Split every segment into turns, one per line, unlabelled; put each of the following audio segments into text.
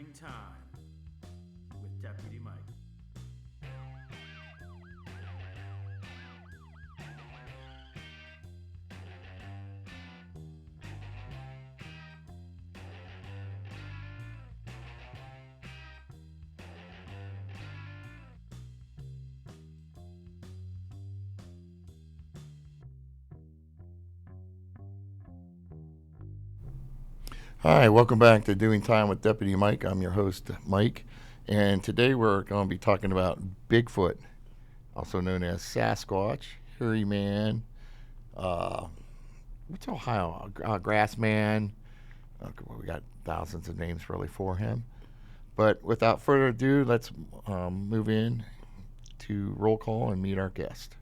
Doing Time with Deputy Mike.
Hi, welcome back to Doing Time with Deputy Mike. I'm your host, Mike, and today we're going to be talking about Bigfoot, also known as Sasquatch, Hairy Man, what's Ohio? Grassman. We got thousands of names really for him. But without further ado, let's move in to roll call and meet our guest.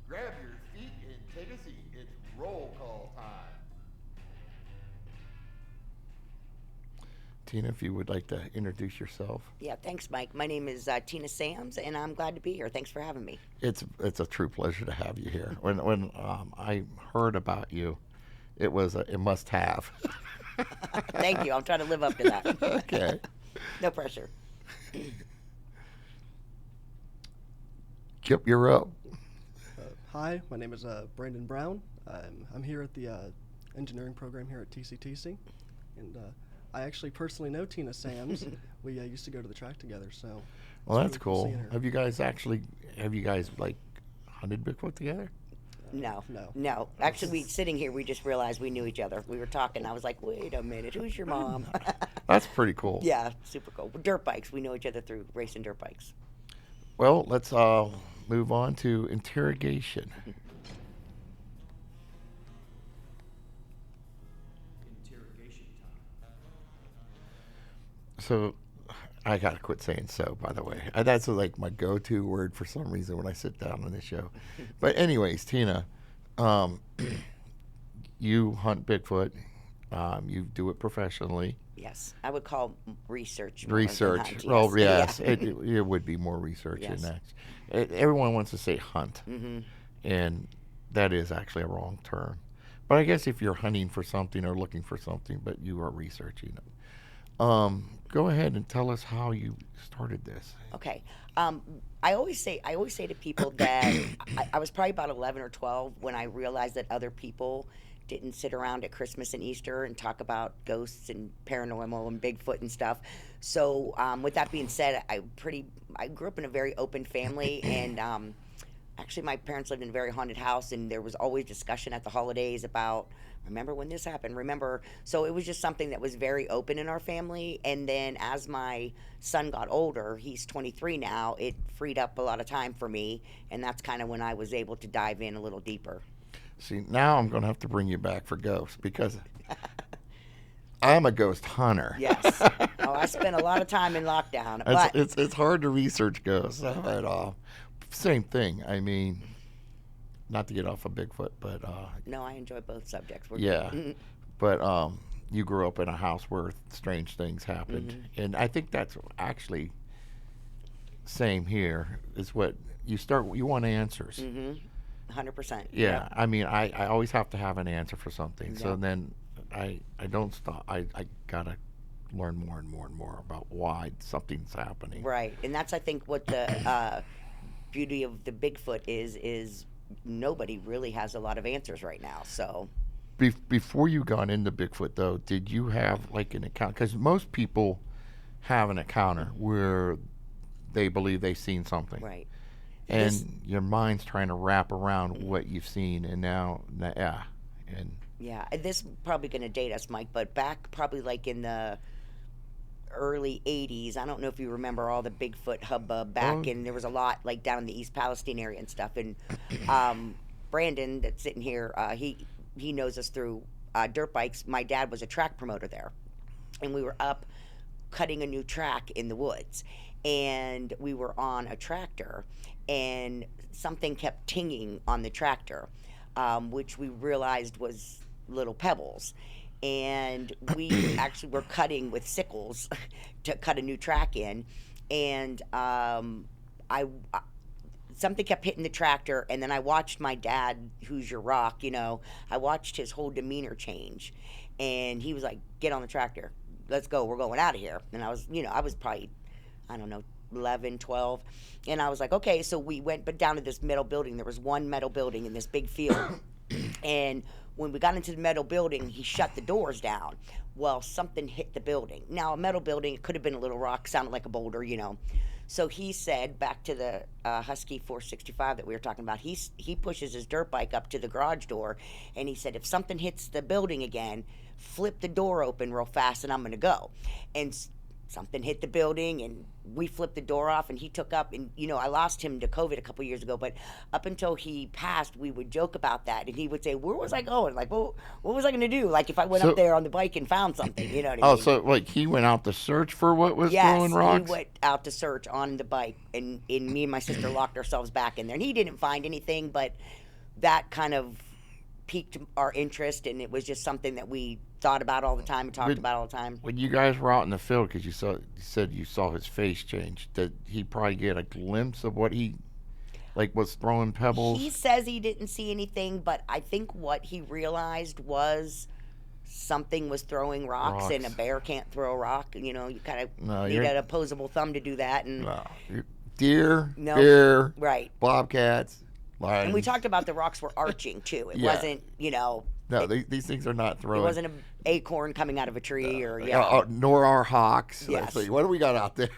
Grab your feet and take a seat. It's roll call time. Tina, if you would like to introduce yourself.
Yeah, thanks, Mike. My name is Tina Sams, and I'm glad to be here. Thanks for having me.
It's a true pleasure to have you here. When I heard about you, it was a must have.
Thank you. I'll try to live up to that.
Okay.
No pressure.
Kip, you're up.
Hi, my name is Brandon Brown. I'm here at the engineering program here at TCTC, and I actually personally know Tina Sams. We used to go to the track together, so.
Well,
it's
that's
really
cool.
seeing her.
Have you guys like hunted Bigfoot together?
No.
No.
Actually, sitting here, we just realized we knew each other. We were talking. I was like, wait a minute, who's your mom?
That's pretty cool.
Yeah, super cool. Dirt bikes. We know each other through racing dirt bikes.
Well, let's move on to interrogation.
Interrogation time.
So, I gotta quit saying so. By the way, that's like my go-to word for some reason when I sit down on this show. But anyways, Tina, you hunt Bigfoot. You do it professionally.
Yes, I would call research. More than
Research.
hunt,
Well, yes,
Yeah.
it would be more research
Yes.
in that. Everyone wants to say hunt,
Mhm.
and that is actually a wrong term. But I guess if you're hunting for something or looking for something, but you are researching it. Go ahead and tell us how you started this.
Okay. I always say to people that I was probably about 11 or 12 when I realized that other people didn't sit around at Christmas and Easter and talk about ghosts and paranormal and Bigfoot and stuff. So with that being said, I grew up in a very open family, and actually my parents lived in a very haunted house, and there was always discussion at the holidays about, remember when this happened, remember. So it was just something that was very open in our family. And then as my son got older, he's 23 now, it freed up a lot of time for me, and that's kind of when I was able to dive in a little deeper.
See, now I'm going to have to bring you back for ghosts because I'm a ghost hunter.
Yes. Oh, I spent a lot of time in lockdown, but
It's hard to research ghosts at all. Same thing. I mean, not to get off of Bigfoot, but
no, I enjoy both subjects. We're
yeah.
good.
But you grew up in a house where strange things happened, and I think that's actually same here. Is what you start. You want answers.
100%.
Yeah,
Yep.
I mean, I always have to have an answer for something. So
Yep.
then I don't stop. I gotta learn more and more and more about why something's happening.
Right, and that's, I think, what the beauty of the Bigfoot is nobody really has a lot of answers right now. So
Before you got into Bigfoot, though, did you have like an account? Because most people have an encounter where they believe they've seen something,
right.
and
This-
your mind's trying to wrap around what you've seen, and yeah, and
Yeah, and this is probably going to date us, Mike, but back probably like in the early 80s, I don't know if you remember all the Bigfoot hubbub back,
Oh.
and there was a lot like down in the East Palestine area and stuff. And Brandon, that's sitting here, he knows us through dirt bikes. My dad was a track promoter there, and we were up cutting a new track in the woods, and we were on a tractor, and something kept tinging on the tractor, which we realized was little pebbles. And we actually were cutting with sickles to cut a new track in, and I something kept hitting the tractor, and then I watched my dad, who's your rock, I watched his whole demeanor change, and he was like, "Get on the tractor, let's go, we're going out of here." And I was probably, I don't know, 11, 12, and I was like, okay. So we went but down to this metal building. There was one metal building in this big field, and when we got into the metal building, he shut the doors down. Well, something hit the building. Now, a metal building, it could have been a little rock, sounded like a boulder, So he said, back to the Husky 465 that we were talking about, he pushes his dirt bike up to the garage door, and he said, if something hits the building again, flip the door open real fast, and I'm going to go. And something hit the building, and we flipped the door off, and he took up, and I lost him to COVID a couple years ago, but up until he passed, we would joke about that, and he would say, where was I going? Like, well, what was I going to do? Like, if I went up there on the bike and found something, you know what I mean?
Oh, so like he went out to search for what was throwing rocks?
Yes, he went out to search on the bike, and me and my sister locked ourselves back in there, and he didn't find anything, but that kind of piqued our interest, and it was just something that we thought about all the time and talked about all the time.
When you guys were out in the field, because you said you saw his face change, did he probably get a glimpse of what he was throwing pebbles?
He says he didn't see anything, but I think what he realized was something was throwing rocks. And a bear can't throw a rock. You kind of need an opposable thumb to do that. And
deer, bear,
right,
bobcats. Lions.
And we talked about the rocks were arching too. It wasn't,
No, these things are not throwing.
It wasn't an acorn coming out of a tree
nor are hawks.
Yes.
Let's see, what do we got out there?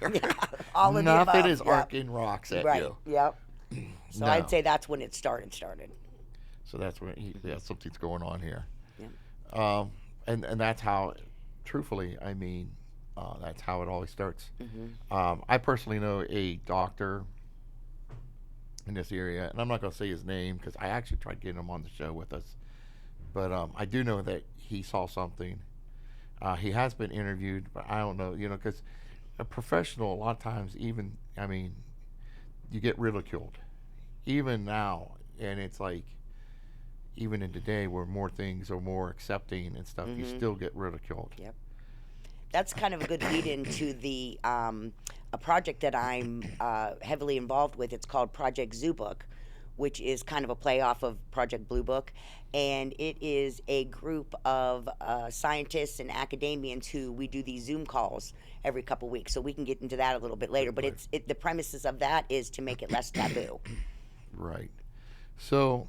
All of
Nothing
the above.
is arcing rocks at you.
Yep. So I'd say that's when it started.
So that's when something's going on here.
Yeah.
And that's how, truthfully, I mean, that's how it always starts.
Mm-hmm.
I personally know a doctor in this area, and I'm not going to say his name because I actually tried getting him on the show with us, but I do know that he saw something. He has been interviewed, but I don't know, because a professional, a lot of times, even, I mean, you get ridiculed, even now, and it's like, even in today where more things are more accepting and stuff, you still get ridiculed.
Yep. That's kind of a good lead into the a project that I'm heavily involved with. It's called Project Zoo Book, which is kind of a play off of Project Blue Book, and it is a group of scientists and academians who we do these Zoom calls every couple weeks. So we can get into that a little bit later. But the premises of that is to make it less taboo.
Right. So.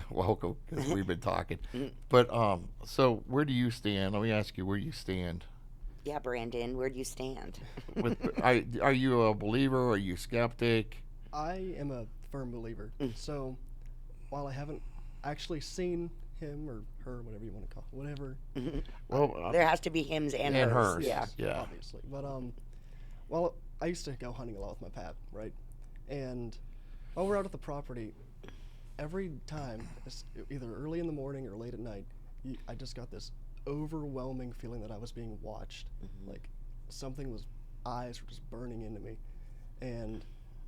Welcome, because we've been talking. But so where do you stand? Let me ask you where you stand.
Yeah, Brandon, where do you stand?
Are you a believer? Are you skeptic?
I am a firm believer. So while I haven't actually seen him or her, whatever you want to call it, whatever.
Well,
there has to be hims and hers.
Yeah,
obviously. But well, I used to go hunting a lot with my pap, right? And while we're out at the property, every time, either early in the morning or late at night, I just got this overwhelming feeling that I was being watched. Like eyes were just burning into me. And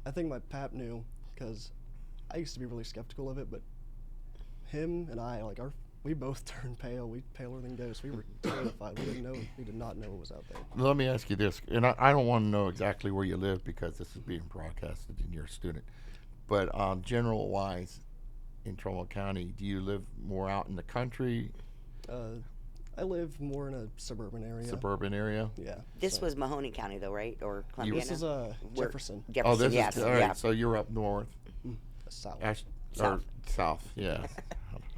I think my pap knew, because I used to be really skeptical of it, but him and I, we both turned pale. We paler than ghosts. We were terrified. We did not know what was out there.
Let me ask you this, and I don't want to know exactly where you live because this is being broadcasted and you're a student, but general wise, in Trumbull County, do you live more out in the country?
I live more in a suburban area. Yeah.
This was Mahoney County, though, right? Or Columbia?
This is Jefferson.
Oh, this
yes.
is all right. So you're up north.
South.
South. Yeah.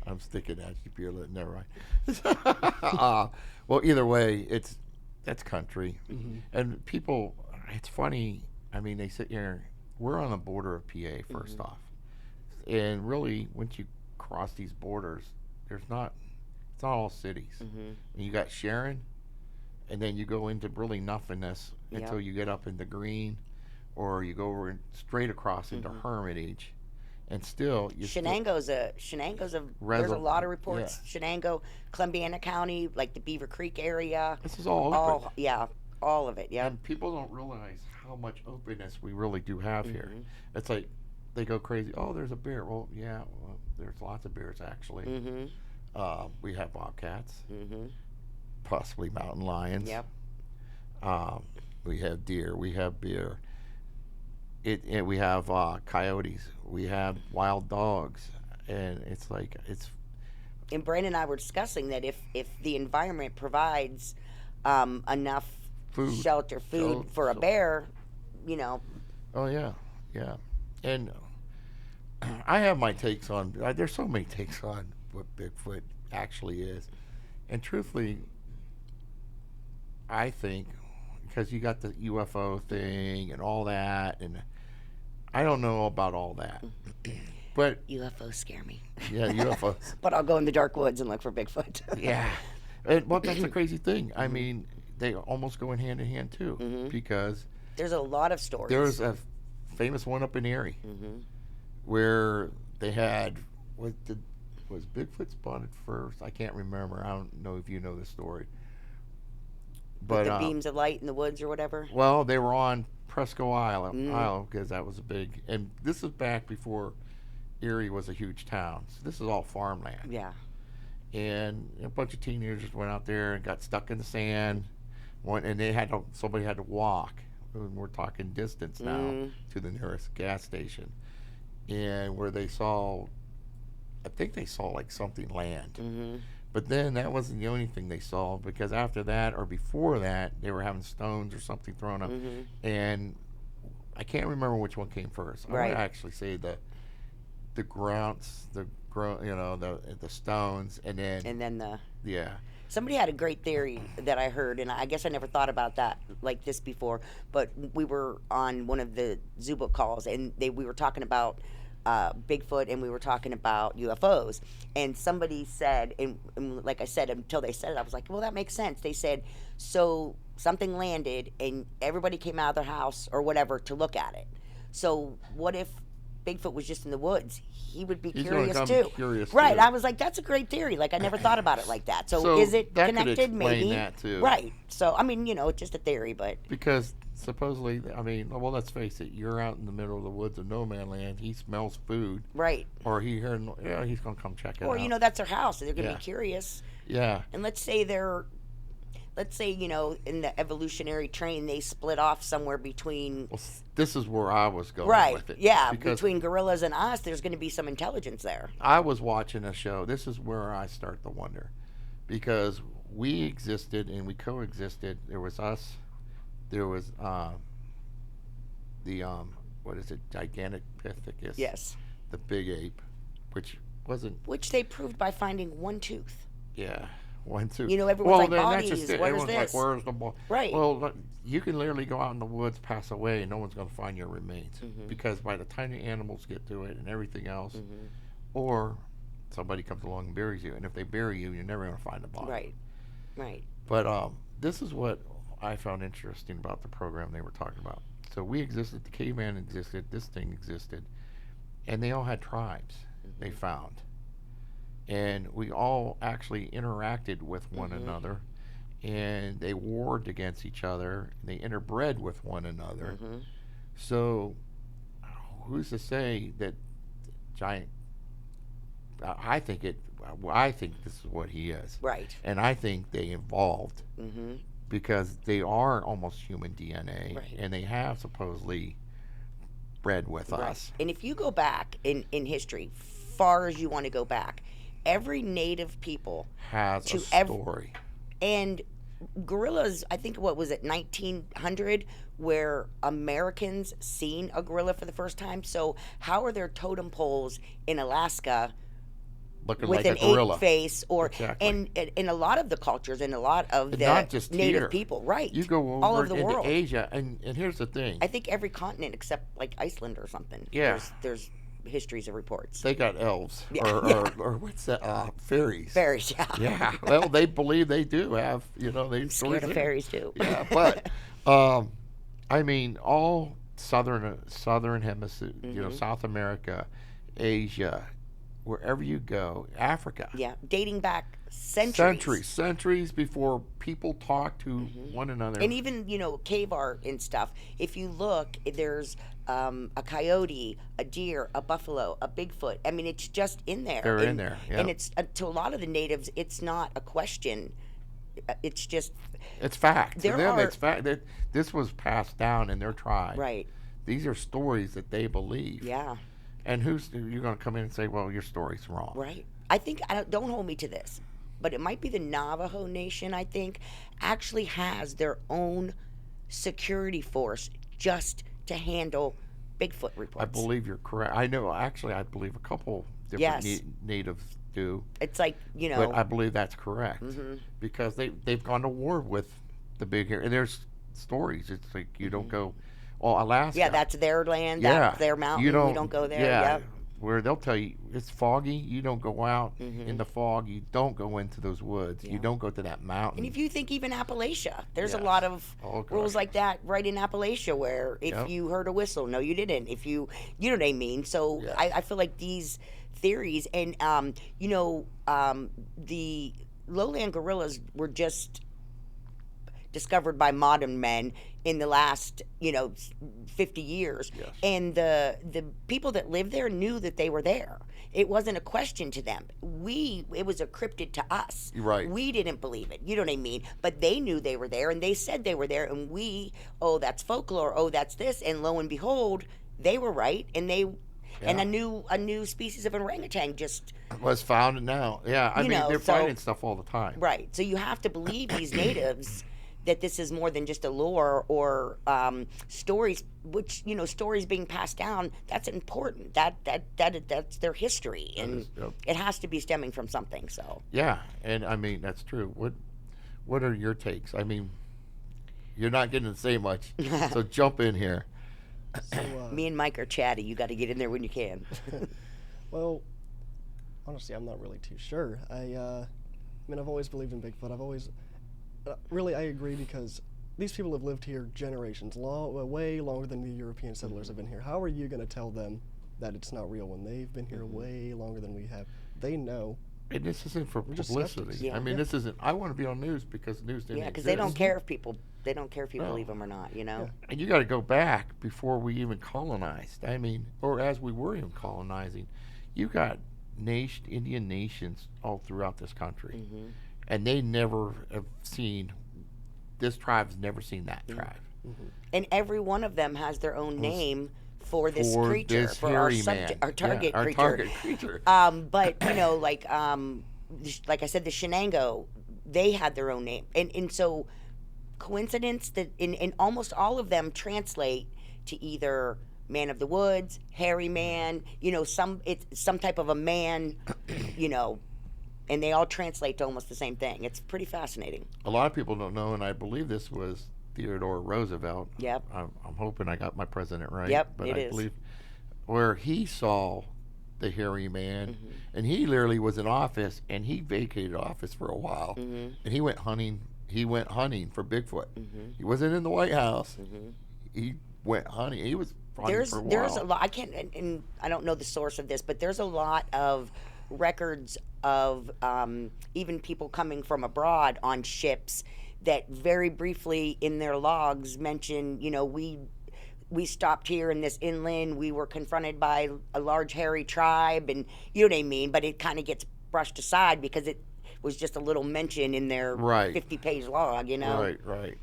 I'm sticking at you. Never mind. Well, either way, that's country, and people. It's funny. I mean, they sit here. We're on the border of PA first off. And really, once you cross these borders, it's not all cities. And you got Sharon, and then you go into really nothingness until you get up into Green, or you go straight across into Hermitage, and still
Shenango's there's a lot of reports. Shenango, Columbiana County, like the Beaver Creek area.
This is all open.
All of it. Yeah.
And people don't realize how much openness we really do have here. It's like they go crazy. Oh, there's a bear. Well, yeah, there's lots of bears actually. We have bobcats, possibly mountain lions.
Yep.
We have deer. We have bear. we have coyotes, we have wild dogs, and it's like
And Brandon and I were discussing that if the environment provides enough
food.
shelter, food for a bear, you know.
Oh yeah, yeah, and I have my takes on. There's so many takes on what Bigfoot actually is, and truthfully, I think because you got the UFO thing and all that, and I don't know about all that, but
UFOs scare me.
yeah, UFOs.
But I'll go in the dark woods and look for Bigfoot.
Yeah, well, that's a crazy thing. I mean, they almost go in hand too, because
There's a lot of stories.
there's a famous one up in Erie where they had was Bigfoot spotted first? I can't remember. I don't know if you know the story.
With
But
the beams of light in the woods or whatever.
well, they were on Presco Isle because that was a big. And this is back before Erie was a huge town. So this is all farmland.
Yeah.
And a bunch of teenagers went out there and got stuck in the sand. And they had somebody had to walk. And we're talking distance now to the nearest gas station, and where they saw, I think they saw like something land. But then that wasn't the only thing they saw, because after that or before that, they were having stones or something thrown up, and I can't remember which one came first. I
Right.
would actually say the stones, and then
the
yeah.
somebody had a great theory that I heard, and I guess I never thought about that like this before. But we were on one of the Zoo Book calls, and we were talking about Bigfoot, and we were talking about UFOs. And somebody said, and like I said, until they said it, I was like, well, that makes sense. They said, so something landed, and everybody came out of their house or whatever to look at it. So what if Bigfoot was just in the woods? He would be
He's
curious
gonna
too.
come curious
Right.
too.
I was like, that's a great theory. Like, I never thought about it like that. So
So
is it
that could
connected?
explain
Maybe.
that, too.
Right. So I mean, it's just a theory, but
Because supposedly, I mean, well, let's face it, you're out in the middle of the woods of no man land. He smells food,
right.
or he's gonna come check it
Or
out.
that's their house. They're gonna
Yeah.
be curious.
Yeah,
And let's say in the evolutionary train they split off somewhere between
well, this is where I was going
right.
with it.
Yeah.
because
Between gorillas and us, there's going to be some intelligence there.
I was watching a show. This is where I start to wonder, because we existed and we coexisted. There was us. There was the what is it? Gigantopithecus.
Yes.
The big ape, which wasn't.
Which they proved by finding one tooth.
Yeah. 1, 2.
Everyone's like,
then that's
bodies,
just it.
where's
Everyone's
this?
like, where's the body?
Right.
Well, look, you can literally go out in the woods, pass away, and no one's going to find your remains, because by the time the animals get to it and everything else, or somebody comes along and buries you, and if they bury you, you're never going to find the body.
Right. Right.
But this is what I found interesting about the program they were talking about. So we existed, the caveman existed, this thing existed, and they all had tribes they found. And we all actually interacted with one another, and they warred against each other, and they interbred with one another. So who's to say that giant, I think this is what he is.
Right.
And I think they evolved because they are almost human DNA,
Right.
and they have supposedly bred with us.
And if you go back in history, far as you want to go back, every native people
Has
to
a story.
and gorillas, I think, what was it, 1900, where Americans seen a gorilla for the first time. So how are there totem poles in Alaska
Looking
with
like
an
a gorilla.
ape face? Or
Exactly.
and in a lot of the cultures, in a lot of
And
the
not just
native
here.
people, right?
You go over
all over the
into
world.
Asia, and here's the thing.
I think every continent except like Iceland or something.
Yeah.
There's histories of reports.
They got elves,
Yeah,
or what's that? Fairies.
Fairies, yeah.
Yeah. Well, they believe they do have. They
I'm scared of fairies too.
Yeah, but I mean, all southern hemisphere, South America, Asia, wherever you go, Africa.
Yeah, dating back centuries.
Centuries before people talk to one another.
And even, cave art and stuff. If you look, there's a coyote, a deer, a buffalo, a Bigfoot. I mean, it's just in there.
They're in there, yeah.
And it's to a lot of the natives, it's not a question. It's just
It's fact.
There
To them,
are-
it's fact. This was passed down in their tribe.
right.
These are stories that they believe.
Yeah.
And you're going to come in and say, well, your story's wrong.
Right. I think, don't hold me to this, but it might be the Navajo Nation, I think, actually has their own security force just to handle Bigfoot reports.
I believe you're correct. I know, actually, I believe a couple different
Yes.
natives do.
It's like,
But I believe that's correct.
Mhm.
Because they've gone to war with the big hair. And there's stories. It's like you don't go, Alaska.
yeah, that's their land,
Yeah.
that's their mountain, we don't go there.
Yeah,
Yep.
where they'll tell you it's foggy, you don't go out in the fog, you don't go into those woods, you
Yeah.
don't go to that mountain.
And if you think even Appalachia, there's a
Yes.
lot of
Oh, gosh.
rules like that right in Appalachia where if
Yep.
you heard a whistle, no, you didn't. If you know what I mean? So
Yeah.
I feel like these theories and, the lowland gorillas were just discovered by modern men in the last 50 years.
Yes.
And the people that lived there knew that they were there. It wasn't a question to them. It was a cryptid to us.
Right.
We didn't believe it. You know what I mean? But they knew they were there and they said they were there, and that's folklore, that's this, and lo and behold, they were right, and and
Yeah.
a new species of orangutan just
was found now. Yeah, I
You
mean,
know,
they're
so-
finding stuff all the time.
right. So you have to believe these natives that this is more than just a lore or stories, which stories being passed down. That's important. That's their history, and
is, yep.
it has to be stemming from something. So
Yeah, and I mean, that's true. What are your takes? I mean, you're not getting to say much, so jump in here.
So,
me and Mike are chatty. You got to get in there when you can.
well, honestly, I'm not really too sure. I mean, I've always believed in Bigfoot. I've always, really, I agree because these people have lived here generations, way longer than the European settlers have been here. How are you going to tell them that it's not real when they've been here way longer than we have? They know.
And this isn't for
We're just
publicity.
skeptics.
Yeah.
I mean, this isn't. I want to be on news because news didn't
Yeah, because they don't
exist.
care if people
No.
believe them or not.
Yeah.
And you got to go back before we even colonized. I mean, or as we were even colonizing, you got Indian nations all throughout this country,
Mhm.
and they never have seen. This tribe's never seen that tribe.
And every one of them has their own name for this
For
creature,
this
for our
hairy
subject,
man.
our target
Yeah, our
creature.
target creature.
But like I said, the Shenango, they had their own name, and so coincidence that in almost all of them translate to either man of the woods, hairy man, it's some type of a man, and they all translate to almost the same thing. It's pretty fascinating.
A lot of people don't know, and I believe this was Theodore Roosevelt.
Yep.
I'm hoping I got my president right.
Yep,
but
it
I
is.
believe where he saw the hairy man,
Mm-hmm.
and he literally was in office, and he vacated office for a while,
Mm-hmm.
and he went hunting. He went hunting for Bigfoot. He wasn't in the White House. He went hunting. He was hunting for a while.
There's a lot. I can't, and I don't know the source of this, but there's a lot of records of even people coming from abroad on ships that very briefly in their logs mention, we stopped here in this inland. We were confronted by a large hairy tribe, and you know what I mean. But it kind of gets brushed aside because it was just a little mention in their
Right.
50-page log.
Right.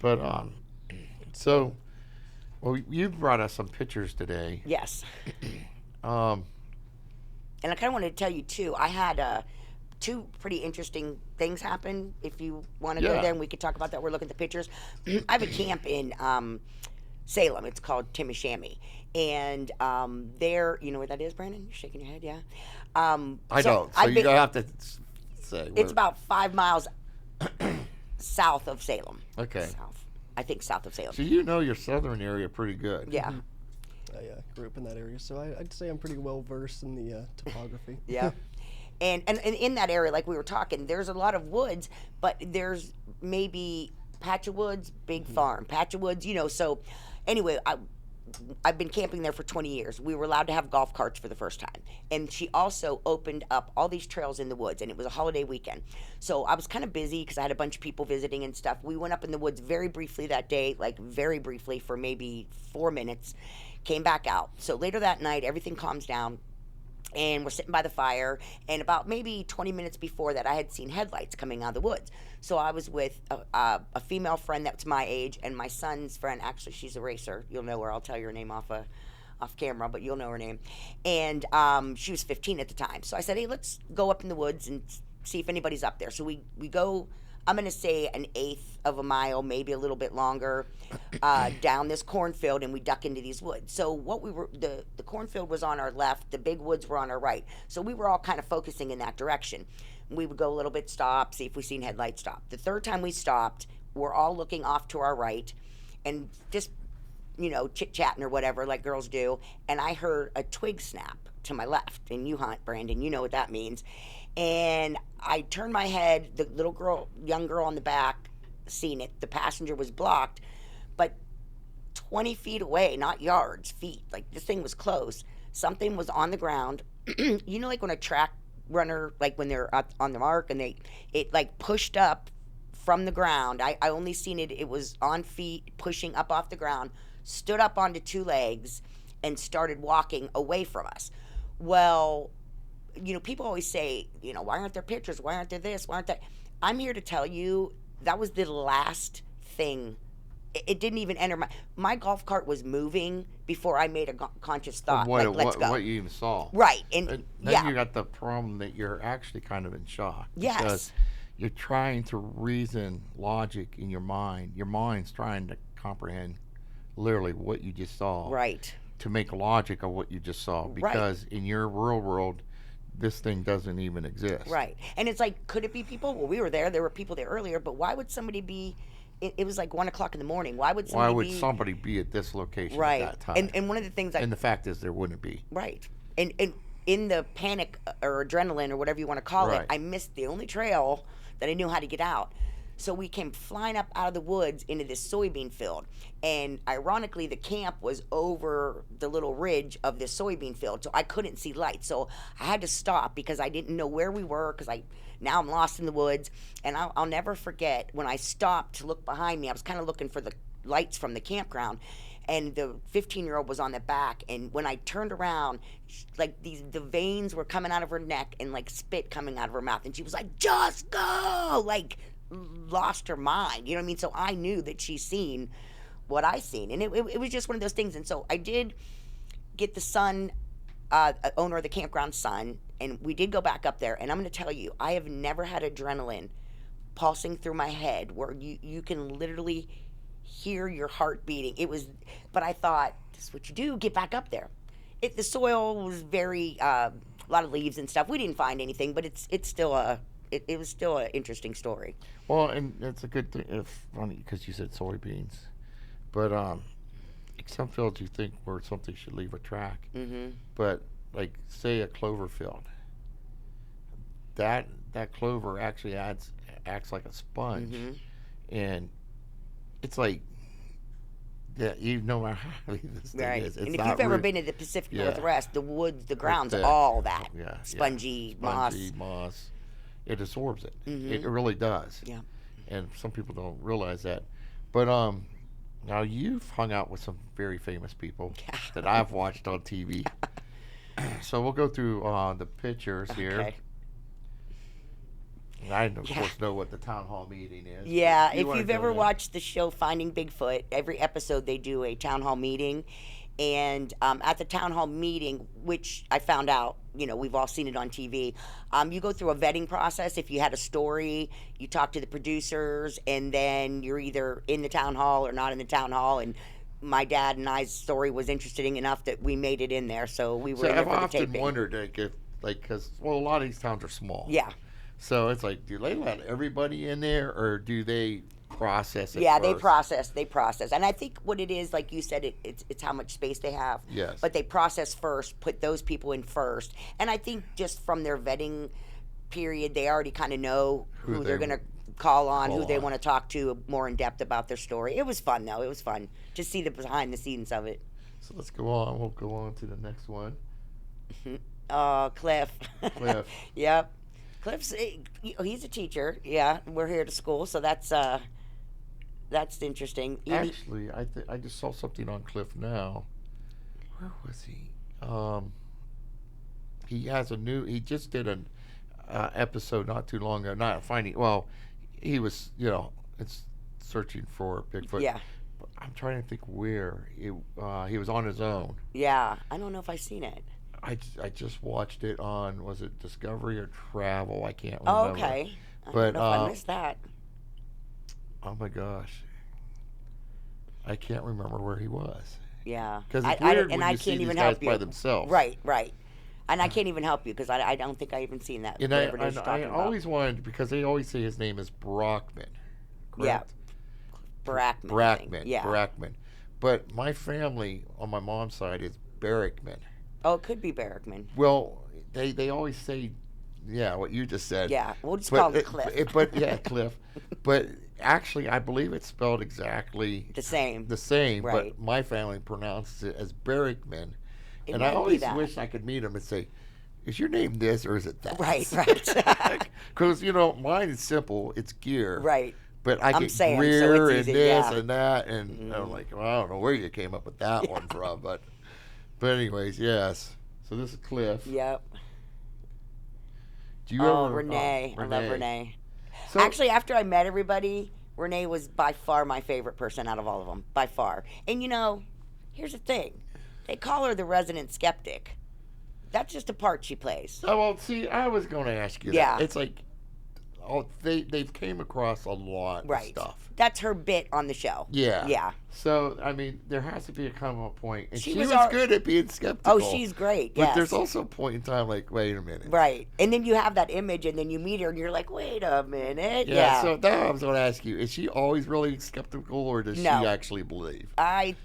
But so, well, you brought us some pictures today.
Yes.
Um,
And I kind of wanted to tell you too. I had two pretty interesting things happen. If you want to go
Yeah.
there, and we could talk about that. We're looking at the pictures. I have a camp in Salem. It's called Timishami, and there, you know where that is, Brandon? You're shaking your head, yeah.
I don't. So
I've
you
been-
don't have to say.
It's
where-
about 5 miles south of Salem.
Okay.
South. I think south of Salem.
So you know your southern area pretty good.
Yeah.
I grew up in that area, so I'd say I'm pretty well versed in the topography.
Yeah. And in that area, like we were talking, there's a lot of woods, but there's maybe patch of woods, big farm, patch of woods, so anyway, I've been camping there for 20 years. We were allowed to have golf carts for the first time. And she also opened up all these trails in the woods, and it was a holiday weekend. So I was kind of busy because I had a bunch of people visiting and stuff. We went up in the woods very briefly that day, like very briefly for maybe 4 minutes, came back out. So later that night, everything calms down. and we're sitting by the fire, and about maybe 20 minutes before that I had seen headlights coming out of the woods. So I was with a female friend that's my age, and my son's friend. Actually, she's a racer. You'll know her. I'll tell you her name off camera, but you'll know her name. And she was 15 at the time. So I said, hey, let's go up in the woods and see if anybody's up there. So we go, I'm going to say an eighth of a mile, maybe a little bit longer, down this cornfield, and we duck into these woods. So what the cornfield was on our left, the big woods were on our right. So we were all kind of focusing in that direction. We would go a little bit, stop, see if we seen headlights, stop. The third time we stopped, we're all looking off to our right, and just, chit-chatting or whatever, like girls do, and I heard a twig snap to my left. And you hunt, Brandon, you know what that means. And I turned my head, the young girl on the back, seen it. The passenger was blocked, but 20 feet away, not yards, feet. Like, this thing was close. Something was on the ground. Like when a track runner, like when they're up on the mark and it like pushed up from the ground. I only seen it was on feet, pushing up off the ground, stood up onto two legs, and started walking away from us. Well, people always say, why aren't there pictures? Why aren't there this? Why aren't there? I'm here to tell you that was the last thing. It didn't even enter my golf cart was moving before I made a conscious thought. Let's go.
What you even saw.
Right.
And then you got the problem that you're actually kind of in shock.
Yes.
Because you're trying to reason logic in your mind. Your mind's trying to comprehend literally what you just saw.
Right.
To make logic of what you just saw. Because in your real world, this thing doesn't even exist.
Right. And it's like, could it be people? Well, we were there. There were people there earlier. But why would somebody be... It was like 1 o'clock in the morning. Why would
somebody be at this location
at
that time?
And one of the things...
And the fact is there wouldn't be.
Right. And in the panic or adrenaline or whatever you want to call it, I missed the only trail that I knew how to get out. So we came flying up out of the woods into this soybean field. And ironically, the camp was over the little ridge of this soybean field, so I couldn't see lights. So I had to stop because I didn't know where we were, because now I'm lost in the woods. And I'll never forget when I stopped to look behind me. I was kind of looking for the lights from the campground, and the 15-year-old was on the back. And when I turned around, like the veins were coming out of her neck and like spit coming out of her mouth. And she was like, just go! Like, lost her mind. You know what I mean? So I knew that she's seen what I seen. And it was just one of those things. And so I did get the son, owner of the campground's son, and we did go back up there. And I'm going to tell you, I have never had adrenaline pulsing through my head where you can literally hear your heart beating. But I thought, this is what you do, get back up there. The soil was very, a lot of leaves and stuff. We didn't find anything, but it's still it was still an interesting story.
Well, and it's a good thing. It's funny because you said soybeans, but some fields you think where something should leave a track, but like say a clover field, that clover actually acts like a sponge, and it's like that. You know how heavy this thing is. It's
and if you've ever been to the Pacific Northwest, the woods, the ground's all that spongy
moss. It absorbs it. It really does.
Yeah.
And some people don't realize that. But now you've hung out with some very famous people that I've watched on TV. So we'll go through the pictures here.
Okay.
And I, of course, know what the town hall meeting is.
Yeah, if you've ever watched the show Finding Bigfoot, every episode they do a town hall meeting. And at the town hall meeting, which I found out, we've all seen it on TV, you go through a vetting process. If you had a story, you talk to the producers, and then you're either in the town hall or not in the town hall. And my dad and I's story was interesting enough that we made it in there, so we were in there for the taping.
I've often wondered, because a lot of these towns are small.
Yeah.
So it's like, do they let everybody in there, or do they process it
first? They process. And I think what it is, like you said, it's how much space they have.
Yes.
But they process first, put those people in first. And I think just from their vetting period, they already kind of know who they're going to call on, who they want to talk to more in depth about their story. It was fun, though. It was fun to see the behind the scenes of it.
So let's go on. We'll go on to the next one.
Cliff.
Cliff.
Yep. Cliff's, he's a teacher. Yeah, we're here to school, so that's interesting.
Actually, I just saw something on Cliff now. Where was he? he has a new. He just did an episode not too long ago. Not finding. Well, he was. It's searching for Bigfoot.
Yeah.
But I'm trying to think where he was on his own.
Yeah. I don't know if I've seen it.
I just watched it on, was it Discovery or Travel? I can't remember.
Oh, okay. I
But
don't know if I missed that.
oh my gosh, I can't remember where he was.
Yeah.
Because it's weird when
I
you
can't
see
even
these guys
help you.
by themselves.
Right. And I can't even help you because I don't think I even seen that.
And
whatever it is
I
you're talking about.
always wanted, because they always say his name is Brockman.
Yeah.
Correct?
Brackman. I think.
Brackman.
Yeah.
Brackman. But my family on my mom's side is Barrickman.
Oh, it could be Barrickman.
Well, they always say, yeah, what you just said.
Yeah. We'll just call him Cliff.
Cliff. But actually, I believe it's spelled exactly
The same.
But
Right.
my family pronounces it as Barrickman.
It
And
might
I
be
always
that.
wish I could meet him and say, is your name this or is it that?
Right.
Because, mine is simple. It's gear.
Right.
But I
I'm
get
Sam, so
Greer
it's
and
easy,
this
yeah.
and that. And I'm like, well, I don't know where you came up with that one from. But anyways, yes. So this is Cliff.
Yep.
Do you
Oh,
ever...
Renee. I love Renee.
So,
Actually, after I met everybody, Renee was by far my favorite person out of all of them. By far. And here's the thing. They call her the resident skeptic. That's just a part she plays.
oh, well, see, I was going to ask you
Yeah.
that. It's like, they've came across a lot
Right.
of stuff.
That's her bit on the show.
Yeah.
Yeah.
So, I mean, there has to be a kind of a point. And
She
she
was
was
our-
good at being skeptical.
Oh, she's great.
But
Yes.
there's also a point in time like, wait a minute.
Right. And then you have that image, and then you meet her, and you're like, wait a minute.
Yeah, so now I was going to ask you, is she always really skeptical, or does
No.
she actually believe?
I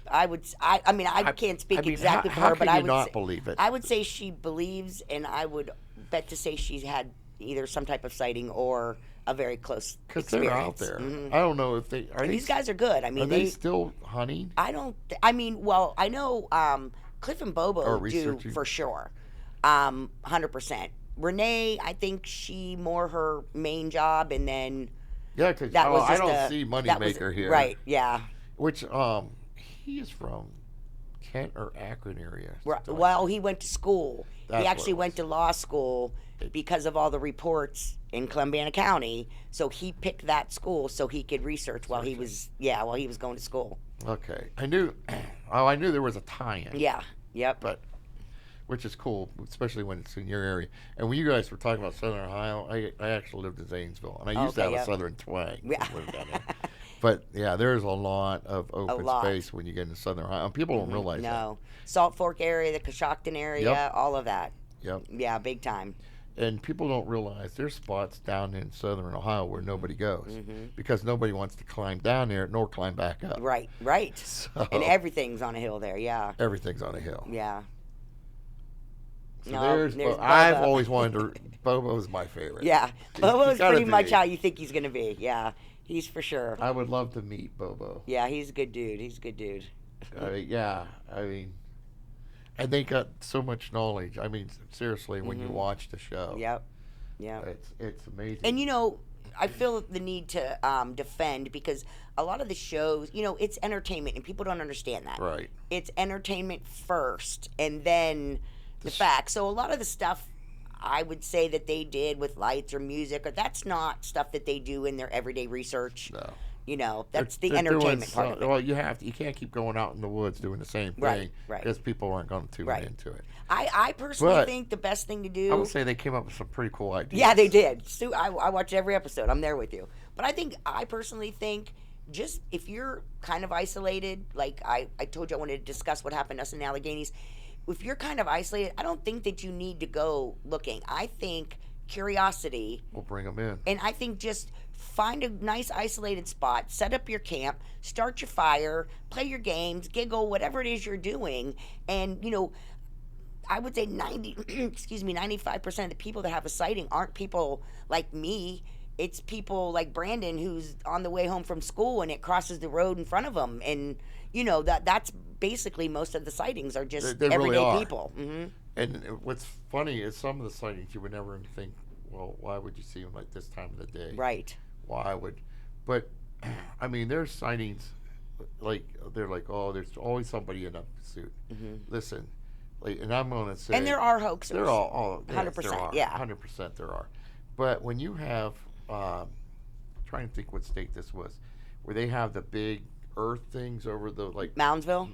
can't speak exactly for
how
her, but
can
I
you
would
not
say,
believe it?
I would say she believes, and I would bet to say she's had either some type of sighting or a very close
Because
experience.
they're out there.
Mhm.
I don't know if they... Are
And
they,
these guys are good. I mean,
are they still hunting?
I don't. I know Cliff and Bobo
Or
do
researching.
for sure, 100%. Renee, I think she more her main job, and then
Yeah, because
that was
I
just
don't see Moneymaker here.
Right? Yeah.
Which, he is from Kent or Akron area.
Right.
something like
Well, he went to school.
That's
He
what
actually
it
went to law school because of all the reports in Columbiana County. So he picked that school so he could research while he was going to school.
that. Okay. I knew there was a tie-in.
Yeah. Yep.
But, which is cool, especially when it's in your area. And when you guys were talking about Southern Ohio, I actually lived in Zanesville, and I used to have
Okay,
a
yeah.
Southern twang.
Yeah.
when I lived down there. But yeah, there's a lot of open
lot.
space when you get into Southern Ohio. And people don't realize
No. Salt Fork area, the Coshocton area,
Yep.
all of that.
that. Yep.
Yeah, big time.
And people don't realize there's spots down in Southern Ohio where nobody goes because nobody wants to climb down there nor climb back up.
Right, right.
So
And everything's on a hill there, yeah.
everything's on a hill.
Yeah.
So
No,
there's
there's
I've
Bubba.
always wanted to. Bobo's my favorite.
Yeah.
He's
Bobo's
gotta
pretty much
be.
how you think he's going to be. Yeah, he's for sure.
I would love to meet Bobo.
Yeah, he's a good dude. He's a good dude.
I mean, and they got so much knowledge. I mean, seriously, when you watch the show,
Yep. Yeah.
it's amazing.
And I feel the need to defend because a lot of the shows, it's entertainment and people don't understand that.
right.
It's entertainment first and then the facts. So a lot of the stuff I would say that they did with lights or music, or that's not stuff that they do in their everyday research.
No.
That's the
They're doing
entertainment part of it.
Well, you can't keep going out in the woods doing the same thing,
Right, right.
Because people aren't going to tune
Right.
into it.
I personally
But
think the best thing to do.
I would say they came up with some pretty cool ideas.
Yeah, they did. Stu, I watch every episode. I'm there with you. But I personally think just if you're kind of isolated, like I told you I wanted to discuss what happened to us in Alleghenies. If you're kind of isolated, I don't think that you need to go looking. I think curiosity,
We'll bring them in.
and I think just find a nice isolated spot, set up your camp, start your fire, play your games, giggle, whatever it is you're doing, and I would say 95% of the people that have a sighting aren't people like me. It's people like Brandon who's on the way home from school and it crosses the road in front of him, and that's basically most of the sightings are just
They really
everyday
are.
people.
And what's funny is some of the sightings you would never even think, well, why would you see them like this time of the day?
Right.
Why would? But I mean, there's sightings like they're like, oh, there's always somebody in a suit. Listen, like, and I'm going to say,
And there are hoaxers.
they're all
100%,
there are,
yeah.
100% there are. But when you have, trying to think what state this was, where they have the big earth things over the like.
Moundsville.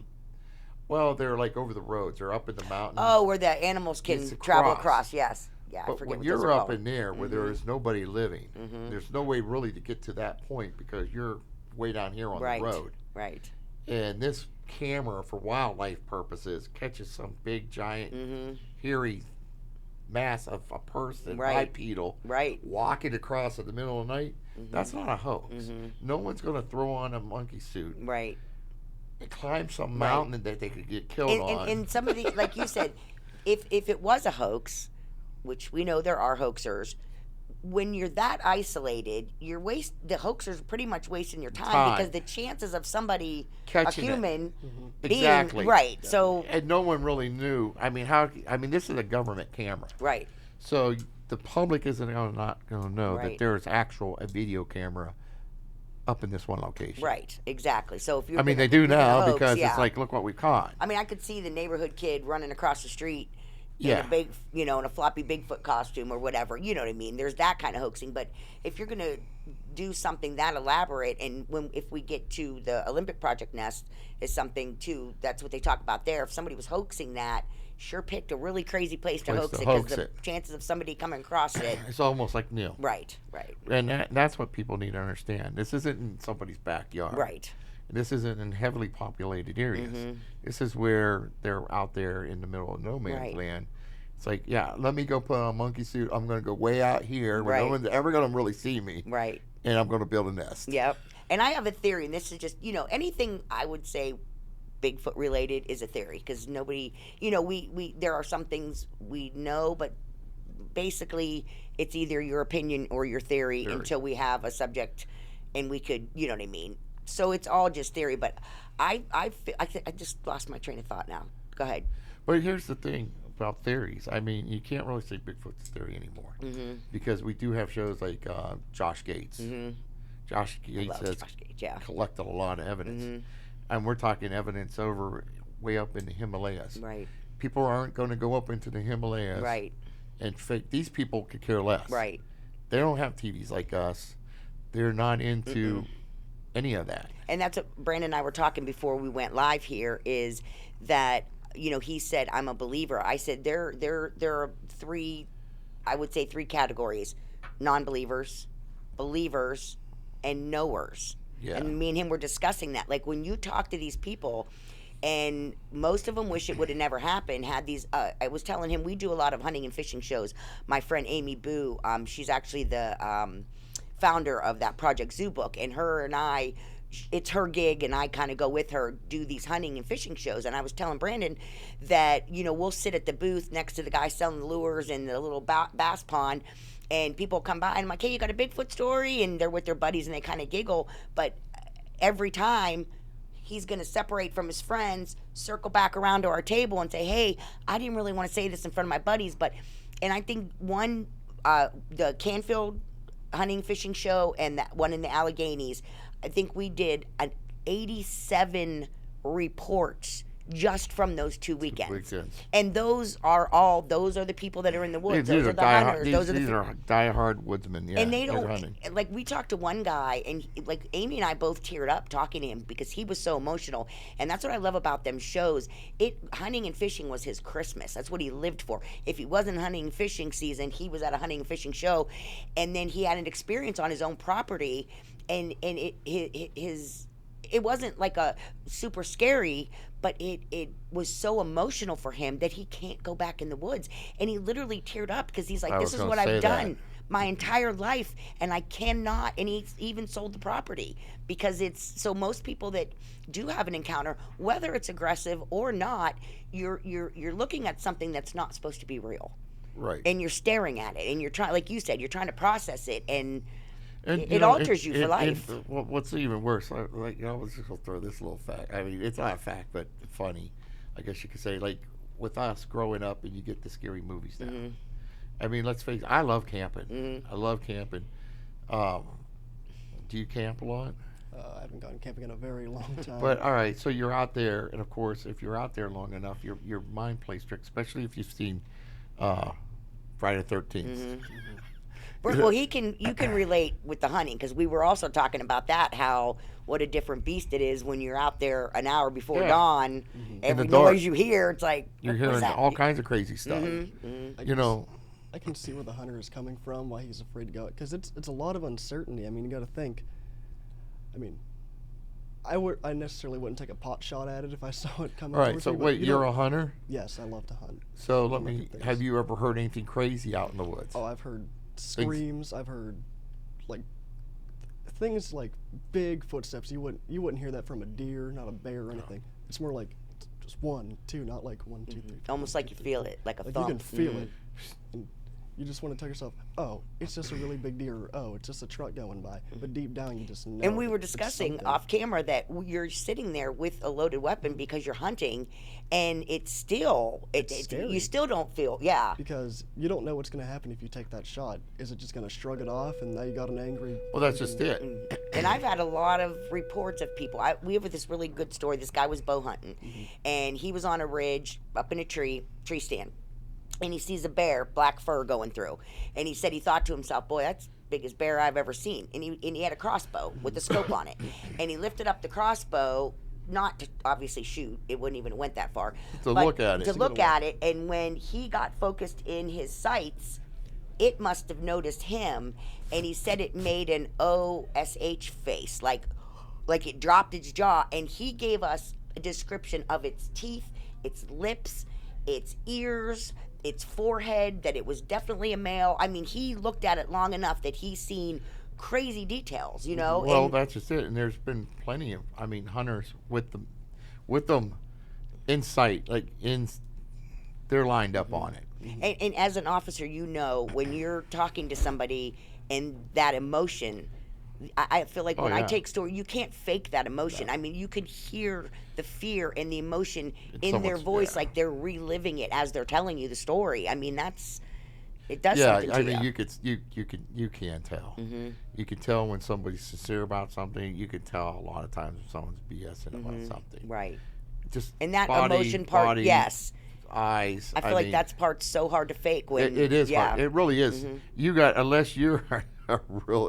Well, they're like over the roads. They're up in the mountains.
Oh, where the animals can
It's
travel
across.
across. Yes. Yeah. I
But
forget
when
what those
you're
are
up
called.
in there where there is nobody living, there's no way really to get to that point because you're way down here on
Right.
the road.
Right.
And this camera, for wildlife purposes, catches some big, giant, hairy mass of a person,
Right.
bipedal,
Right.
walking across in the middle of the night. That's not a hoax. No one's going to throw on a monkey suit
Right.
and climb some
Right.
mountain that they could get killed on.
And some of the, like you said, if it was a hoax, which we know there are hoaxers, when you're that isolated, the hoaxers are pretty much wasting your time because the chances of somebody,
Catching
a
it.
human, being
Exactly.
right. So
And no one really knew. I mean, this is a government camera.
right.
So the public isn't not going to know that
Right.
there's a video camera up in this one location.
Right, exactly. So if you,
I mean, they do now
hoax,
because
yeah.
it's like, look what we caught.
I mean, I could see the neighborhood kid running across the street in
Yeah.
a big, in a floppy Bigfoot costume or whatever. You know what I mean? There's that kind of hoaxing. But if you're gonna do something that elaborate, and if we get to the Olympic Project Nest, is something too. That's what they talk about there. If somebody was hoaxing that, sure picked a really crazy place to hoax it because the chances of somebody coming across it.
It's almost like nil.
Right, right,
And that's what people need to understand. This isn't in somebody's backyard.
right.
This isn't in heavily populated areas. This is where they're out there in the middle of no man's
Right.
land. It's like, yeah, let me go put on a monkey suit. I'm going to go way out here where no
Right.
one's ever going to really see me.
Right.
And I'm going to build a nest.
Yep. And I have a theory, and this is just, anything I would say Bigfoot related is a theory because nobody, we there are some things we know, but basically it's either your opinion or your theory until we have a subject and we could, you know what I mean? So it's all just theory, but I just lost my train of thought now. Go ahead.
But here's the thing about theories. I mean, you can't really say Bigfoot's theory anymore because we do have shows like Josh Gates. Josh Gates
Love
has
Josh Gage, yeah.
collected a lot of evidence. And we're talking evidence over way up in the Himalayas.
Right.
People aren't going to go up into the Himalayas
Right.
and fake. These people could care less.
Right.
They don't have TVs like us. They're not into any of that.
And that's what Brandon and I were talking before we went live here is that, he said, I'm a believer. I said, there are three categories: non-believers, believers, and knowers.
Yeah.
And me and him were discussing that. Like when you talk to these people, and most of them wish it would have never happened, had these, I was telling him, we do a lot of hunting and fishing shows. My friend Amy Boo, she's actually the founder of that Project Zoo book, and her and I, it's her gig, and I kind of go with her, do these hunting and fishing shows. And I was telling Brandon that, we'll sit at the booth next to the guy selling the lures in the little bass pond, and people come by, and I'm like, hey, you got a Bigfoot story? And they're with their buddies, and they kind of giggle. But every time, he's going to separate from his friends, circle back around to our table, and say, hey, I didn't really want to say this in front of my buddies, but, and I think the Canfield hunting fishing show and that one in the Alleghenies, I think we did an 87 reports just from those 2 weekends. And those are the people that are in the woods. Those are the hunters.
These are diehard woodsmen. Yeah,
and they
they're
don't,
hunting.
like, we talked to one guy, and like Amy and I both teared up talking to him because he was so emotional. And that's what I love about them shows. Hunting and fishing was his Christmas. That's what he lived for. If he wasn't hunting and fishing season, he was at a hunting and fishing show, and then he had an experience on his own property, and it wasn't like a super scary, but it was so emotional for him that he can't go back in the woods. And he literally teared up because he's like, this is what I've done my entire life, and I cannot. And he even sold the property because so most people that do have an encounter, whether it's aggressive or not, you're looking at something that's not supposed to be real.
Right.
And you're staring at it, and you're trying, like you said, you're trying to process it, and it
know,
alters you for life.
What's even worse, I was just going to throw this little fact. I mean, it's not a fact, but funny, I guess you could say. Like, with us growing up, and you get the scary movies now. I mean, let's face it, I love camping. I love camping. Do you camp a lot?
I haven't gone camping in a very long time.
But all right, so you're out there, and of course, if you're out there long enough, your mind plays tricks, especially if you've seen Friday the 13th.
Well, you can relate with the hunting, because we were also talking about that, how what a different beast it is when you're out there an hour before
Yeah.
dawn. Every
the dark.
noise you hear, it's like,
You're
what was
hearing
that?
all kinds of crazy stuff. You know,
I can see where the hunter is coming from, why he's afraid to go, because it's a lot of uncertainty. I mean, you got to think. I mean, I necessarily wouldn't take a pot shot at it if I saw it coming.
all right.
towards
So
me, but
wait,
you
you're
don't-
a hunter.
Yes, I love to hunt.
So
Look at things.
have you ever heard anything crazy out in the woods?
Oh, I've heard screams. I've heard like things like big footsteps. You wouldn't hear that from a deer, not a bear or anything. It's more like just 1, 2, not like 1, 2, 3. 4,
Almost
1,
like
2,
you
3,
feel
4.
it, like a
Like
thump.
you can feel it, and you just want to tell yourself, "Oh, it's just a really big deer." Or, "Oh, it's just a truck going by." But deep down, you just know.
And we were
it's
discussing
something.
off camera that you're sitting there with a loaded weapon because you're hunting, and it's still, you
scary.
still don't feel, yeah.
Because you don't know what's going to happen if you take that shot. Is it just going to shrug it off, and now you got an angry?
Well, that's just it.
And I've had a lot of reports of people. We have this really good story. This guy was bow hunting, and he was on a ridge up in a tree stand, and he sees a bear, black fur going through, and he said he thought to himself, "Boy, that's the biggest bear I've ever seen." And he had a crossbow with a scope on it, and he lifted up the crossbow. Not to obviously shoot, it wouldn't even went that far.
To
but
look at it.
To
To
look at it, and when he got focused in his sights, it must have noticed him, and he said it made an OSH face, like it dropped its jaw, and he gave us a description of its teeth, its lips, its ears, its forehead, that it was definitely a male. I mean, he looked at it long enough that he's seen crazy details, you know.
Well,
and
that's just it. And there's been plenty of, hunters with them in sight, they're lined up on it.
And as an officer, you know, when you're talking to somebody and that emotion, I feel like when I
yeah.
take story, you can't fake that emotion. I mean, you can hear the fear and the emotion in their
someone's-
voice,
yeah.
like they're reliving it as they're telling you the story. I mean, it does
Yeah,
something to
I mean,
you.
you can tell. You can tell when somebody's sincere about something. You can tell a lot of times if someone's BSing about something.
Right.
Just
And that
body,
emotion part,
body,
yes.
eyes.
I feel like
mean,
that's part's so hard to fake when
it is
yeah.
hard. It really is. You got, unless you're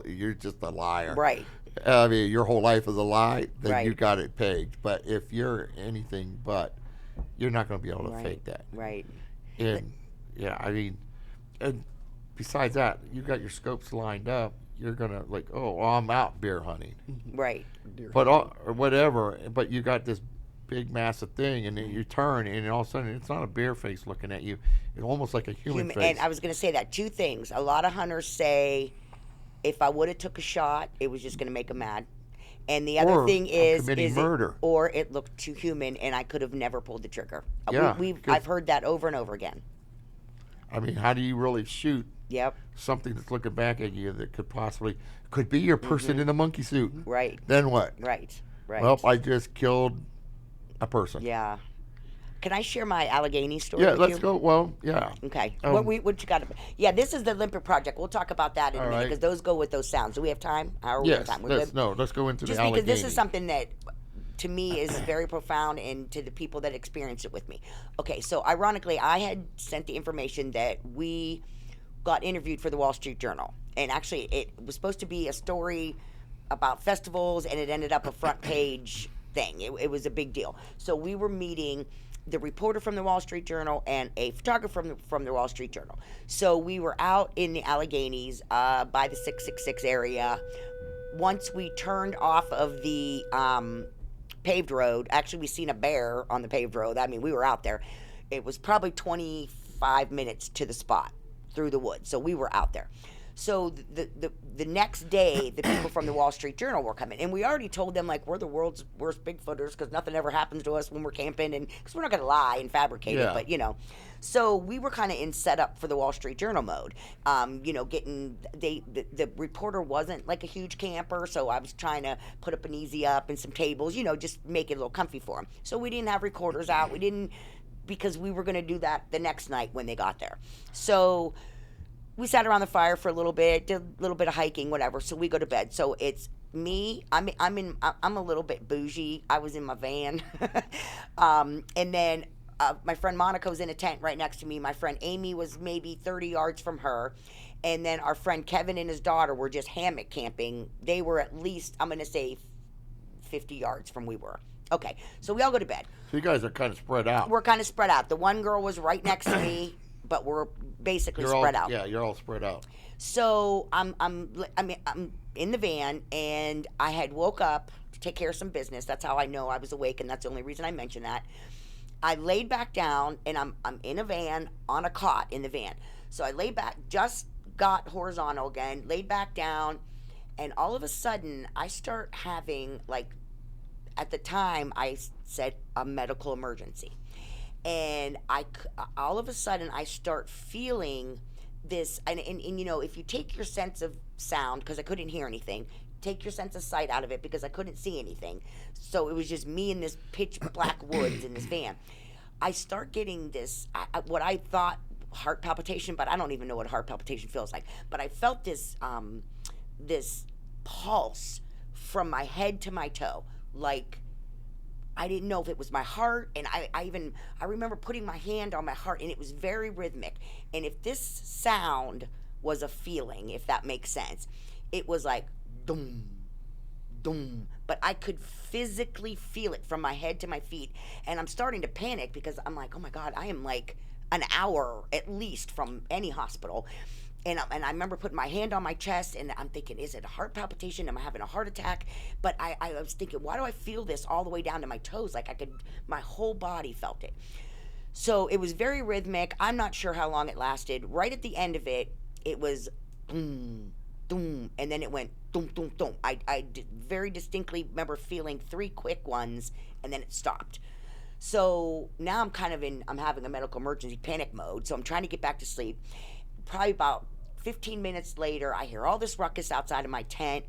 you're just a liar.
Right.
I mean, your whole life is a lie. Then
Right.
you got it pegged. But if you're anything but, you're not going to be able to
Right.
fake that.
Right.
And yeah, I mean, and besides that, you got your scopes lined up. You're gonna I'm out bear hunting,
Right.
Deer.
but or whatever. But you got this big massive thing, and then you turn, and all of a sudden it's not a bear face looking at you. It's almost like a human face.
And I was going to say that. Two things. A lot of hunters say, if I would have took a shot, it was just going to make them mad. And the other
Or
thing
I'm
is,
committing murder.
or it looked too human, and I could have never pulled the trigger.
Yeah, 'cause-
I've heard that over and over again.
I mean, how do you really shoot
Yep.
something that's looking back at you that could be your person in a monkey suit?
Right.
Then what?
Right. Right.
Well, I just killed a person.
Yeah. Can I share my Allegheny story?
Yeah,
with
let's
you?
go. Well, yeah.
Okay.
Um,
what you got? Yeah, this is the Olympic project. We'll talk about that in a
All
minute
right.
because those go with those sounds. Do we have time? How are we
Yes.
on time? We're
Let's,
good?
no, let's go into
Just
the
because
Allegheny.
this is something that to me is very profound and to the people that experience it with me. Okay, so ironically, I had sent the information that we got interviewed for the Wall Street Journal. And actually, it was supposed to be a story about festivals, and it ended up a front page thing. It was a big deal. So we were meeting the reporter from the Wall Street Journal and a photographer from the Wall Street Journal. So we were out in the Alleghenies by the 666 area. Once we turned off of the paved road, actually we seen a bear on the paved road. I mean, we were out there. It was probably 25 minutes to the spot through the woods. So we were out there. So the next day, the people from the Wall Street Journal were coming, and we already told them like we're the world's worst Bigfooters because nothing ever happens to us when we're camping, and because we're not going to lie and fabricate it,
Yeah.
but you know. So we were kind of in setup for the Wall Street Journal mode. Getting the reporter wasn't like a huge camper, so I was trying to put up an easy up and some tables, just make it a little comfy for him. So we didn't have recorders out. We didn't, because we were going to do that the next night when they got there. So we sat around the fire for a little bit, did a little bit of hiking, whatever. So we go to bed. So it's I'm a little bit bougie. I was in my van, and then my friend Monica was in a tent right next to me. My friend Amy was maybe 30 yards from her, and then our friend Kevin and his daughter were just hammock camping. They were at least, I'm gonna say, 50 yards from we were. Okay, so we all go to bed.
So you guys are kind of spread out.
We're kind of spread out. The one girl was right next to me, but we're basically spread out.
Yeah, you're all spread out.
So I'm in the van, and I had woke up to take care of some business. That's how I know I was awake, and that's the only reason I mentioned that. I laid back down, and I'm in a van on a cot in the van. So I laid back, just got horizontal again, laid back down, and all of a sudden I start having, like, at the time I said a medical emergency, and all of a sudden I start feeling this, and you know, if you take your sense of sound, because I couldn't hear anything, take your sense of sight out of it because I couldn't see anything, so it was just me in this pitch black woods in this van. I start getting this, what I thought heart palpitation, but I don't even know what heart palpitation feels like. But I felt this this pulse from my head to my toe, like I didn't know if it was my heart, and I remember putting my hand on my heart, and it was very rhythmic. And if this sound was a feeling, if that makes sense, it was like dum, dum, but I could physically feel it from my head to my feet, and I'm starting to panic because I'm like, oh my God, I am like an hour at least from any hospital. And I remember putting my hand on my chest, and I'm thinking, is it a heart palpitation? Am I having a heart attack? But I was thinking, why do I feel this all the way down to my toes? Like my whole body felt it. So it was very rhythmic. I'm not sure how long it lasted. Right at the end of it, it was boom, boom, and then it went dum, dum, dum. I very distinctly remember feeling 3 quick ones, and then it stopped. So now I'm having a medical emergency panic mode, so I'm trying to get back to sleep. Probably about 15 minutes later, I hear all this ruckus outside of my tent.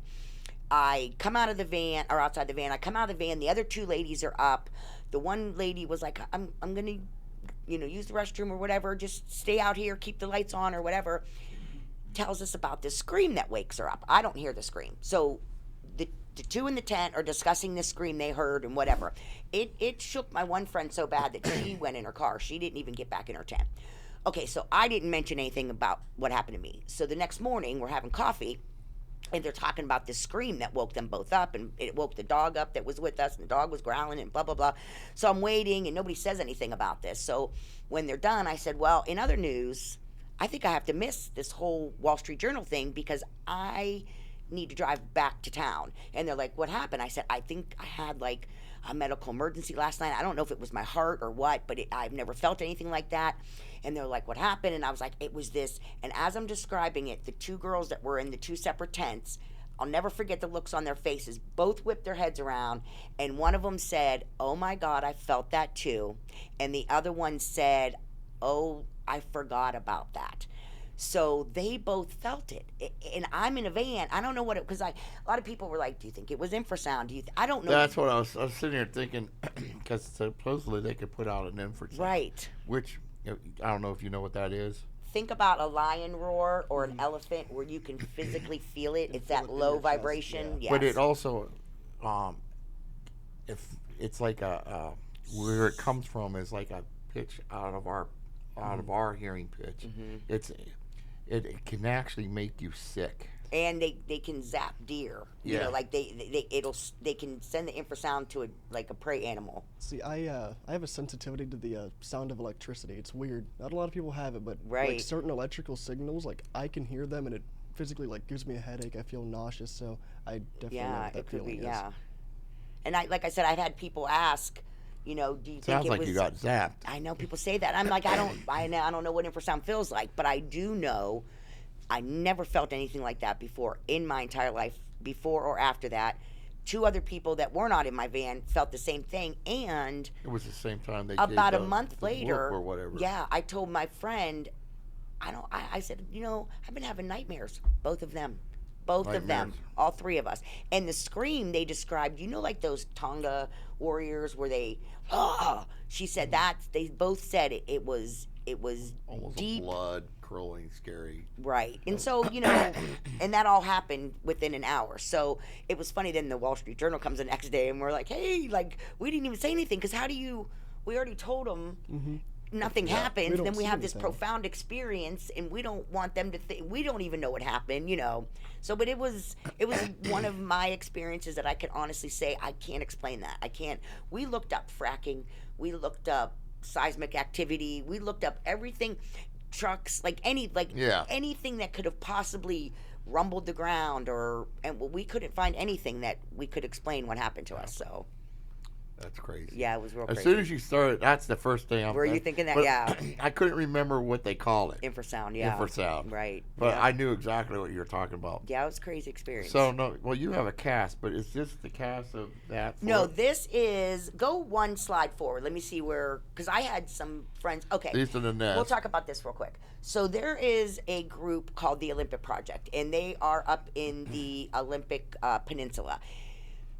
I come out of the van, or outside the van. I come out of the van. The other 2 ladies are up. The one lady was like, I'm going to, use the restroom or whatever. Just stay out here, keep the lights on or whatever. Tells us about this scream that wakes her up. I don't hear the scream. So the 2 in the tent are discussing this scream they heard and whatever. It shook my one friend so bad that she went in her car. She didn't even get back in her tent. Okay, so I didn't mention anything about what happened to me. So the next morning, we're having coffee, and they're talking about this scream that woke them both up, and it woke the dog up that was with us, and the dog was growling and blah, blah, blah. So I'm waiting, and nobody says anything about this. So when they're done, I said, well, in other news, I think I have to miss this whole Wall Street Journal thing because I need to drive back to town. And they're like, what happened? I said, I think I had like a medical emergency last night. I don't know if it was my heart or what, but I've never felt anything like that. And they're like, what happened? And I was like, it was this. And as I'm describing it, the 2 girls that were in the 2 separate tents, I'll never forget the looks on their faces, both whipped their heads around. And one of them said, oh my God, I felt that too. And the other one said, oh, I forgot about that. So they both felt it. And I'm in a van. I don't know what it, because a lot of people were like, do you think it was infrasound? I don't know.
That's what I was sitting here thinking, because supposedly they could put out an infrasound.
Right.
Which, I don't know if you know what that is.
Think about a lion roar or an elephant where you can physically feel it. It's that low vibration.
Yeah.
Yes.
But it also, if it's like where it comes from is like a pitch out of our hearing pitch. Mm-hmm. It can actually make you sick.
And they can zap deer.
Yeah.
Like they can send the infrasound to a prey animal.
See, I have a sensitivity to the sound of electricity. It's weird. Not a lot of people have it, but
right.
Like certain electrical signals, like I can hear them and it physically like gives me a headache. I feel nauseous, so I definitely know what that
it could
feeling
be.
is.
Yeah. And like I said, I've had people ask, do you think
Sounds
it
like
was?
you got zapped.
I know people say that. I'm like, I don't know what infrasound feels like, but I do know. I never felt anything like that before in my entire life, before or after that. 2 other people that were not in my van felt the same thing, and
It was the same time they
about
gave
a month
the
later,
whoop or whatever.
yeah, I told my friend, I said, I've been having nightmares, both of them, all 3 of us. And the scream they described, like those Tonga warriors where they, she said that they both said it was
Almost
deep
a blood crawling, scary.
Right. And so, and that all happened within an hour. So it was funny. Then the Wall Street Journal comes the next day and we're like, hey, like, we didn't even say anything because we already told them nothing happens.
don't
Then we
see
have this
anything.
profound experience and we don't want them to think, we don't even know what happened, So, but it was one of my experiences that I can honestly say, I can't explain that. We looked up fracking. We looked up seismic activity. We looked up everything, trucks, anything that could have possibly rumbled the ground and we couldn't find anything that we could explain what happened to us. So
That's crazy.
yeah, it was real
As
crazy.
soon as you started, that's the first thing I'm
Were you thinking that?
but
Yeah.
I couldn't remember what they call it.
Infrasound, yeah.
Infrasound.
Right.
But
yeah.
I knew exactly what you were talking about.
Yeah, it was a crazy experience.
So, you have a cast, but is this the cast of that?
No, this is, go one slide forward. Let me see because I had some friends. Okay.
These are the nests.
We'll talk about this real quick. So there is a group called the Olympic Project, and they are up in the Olympic Peninsula.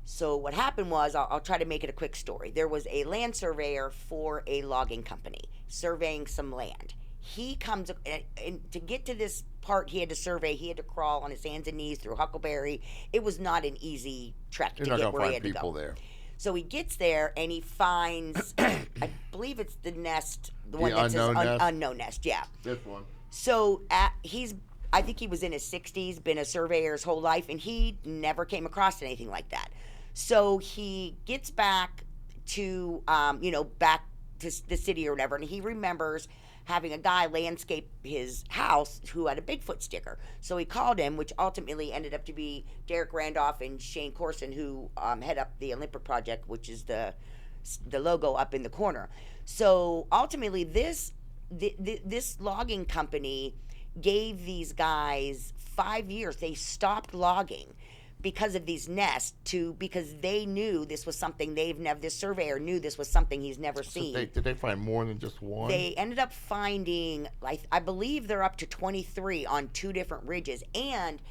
So what happened was, I'll try to make it a quick story. There was a land surveyor for a logging company surveying some land. He comes, and to get to this part he had to survey, he had to crawl on his hands and knees through Huckleberry. It was not an easy trek
You're
to
not
get
gonna
where he
find
had to
people
go.
there.
So he gets there and he finds, I believe it's the nest, the one that says
unknown nest?
unknown nest, yeah.
This one.
So I think he was in his 60s, been a surveyor his whole life, and he never came across anything like that. So he gets back to, back to the city or whatever, and he remembers having a guy landscape his house who had a Bigfoot sticker. So he called him, which ultimately ended up to be Derek Randolph and Shane Corson, who head up the Olympic Project, which is the logo up in the corner. So ultimately, this logging company gave these guys 5 years. They stopped logging because of these nests because they knew this was something this surveyor knew this was something he's never seen.
Did they find more than just one?
They ended up finding, I believe they're up to 23 on 2 different ridges. And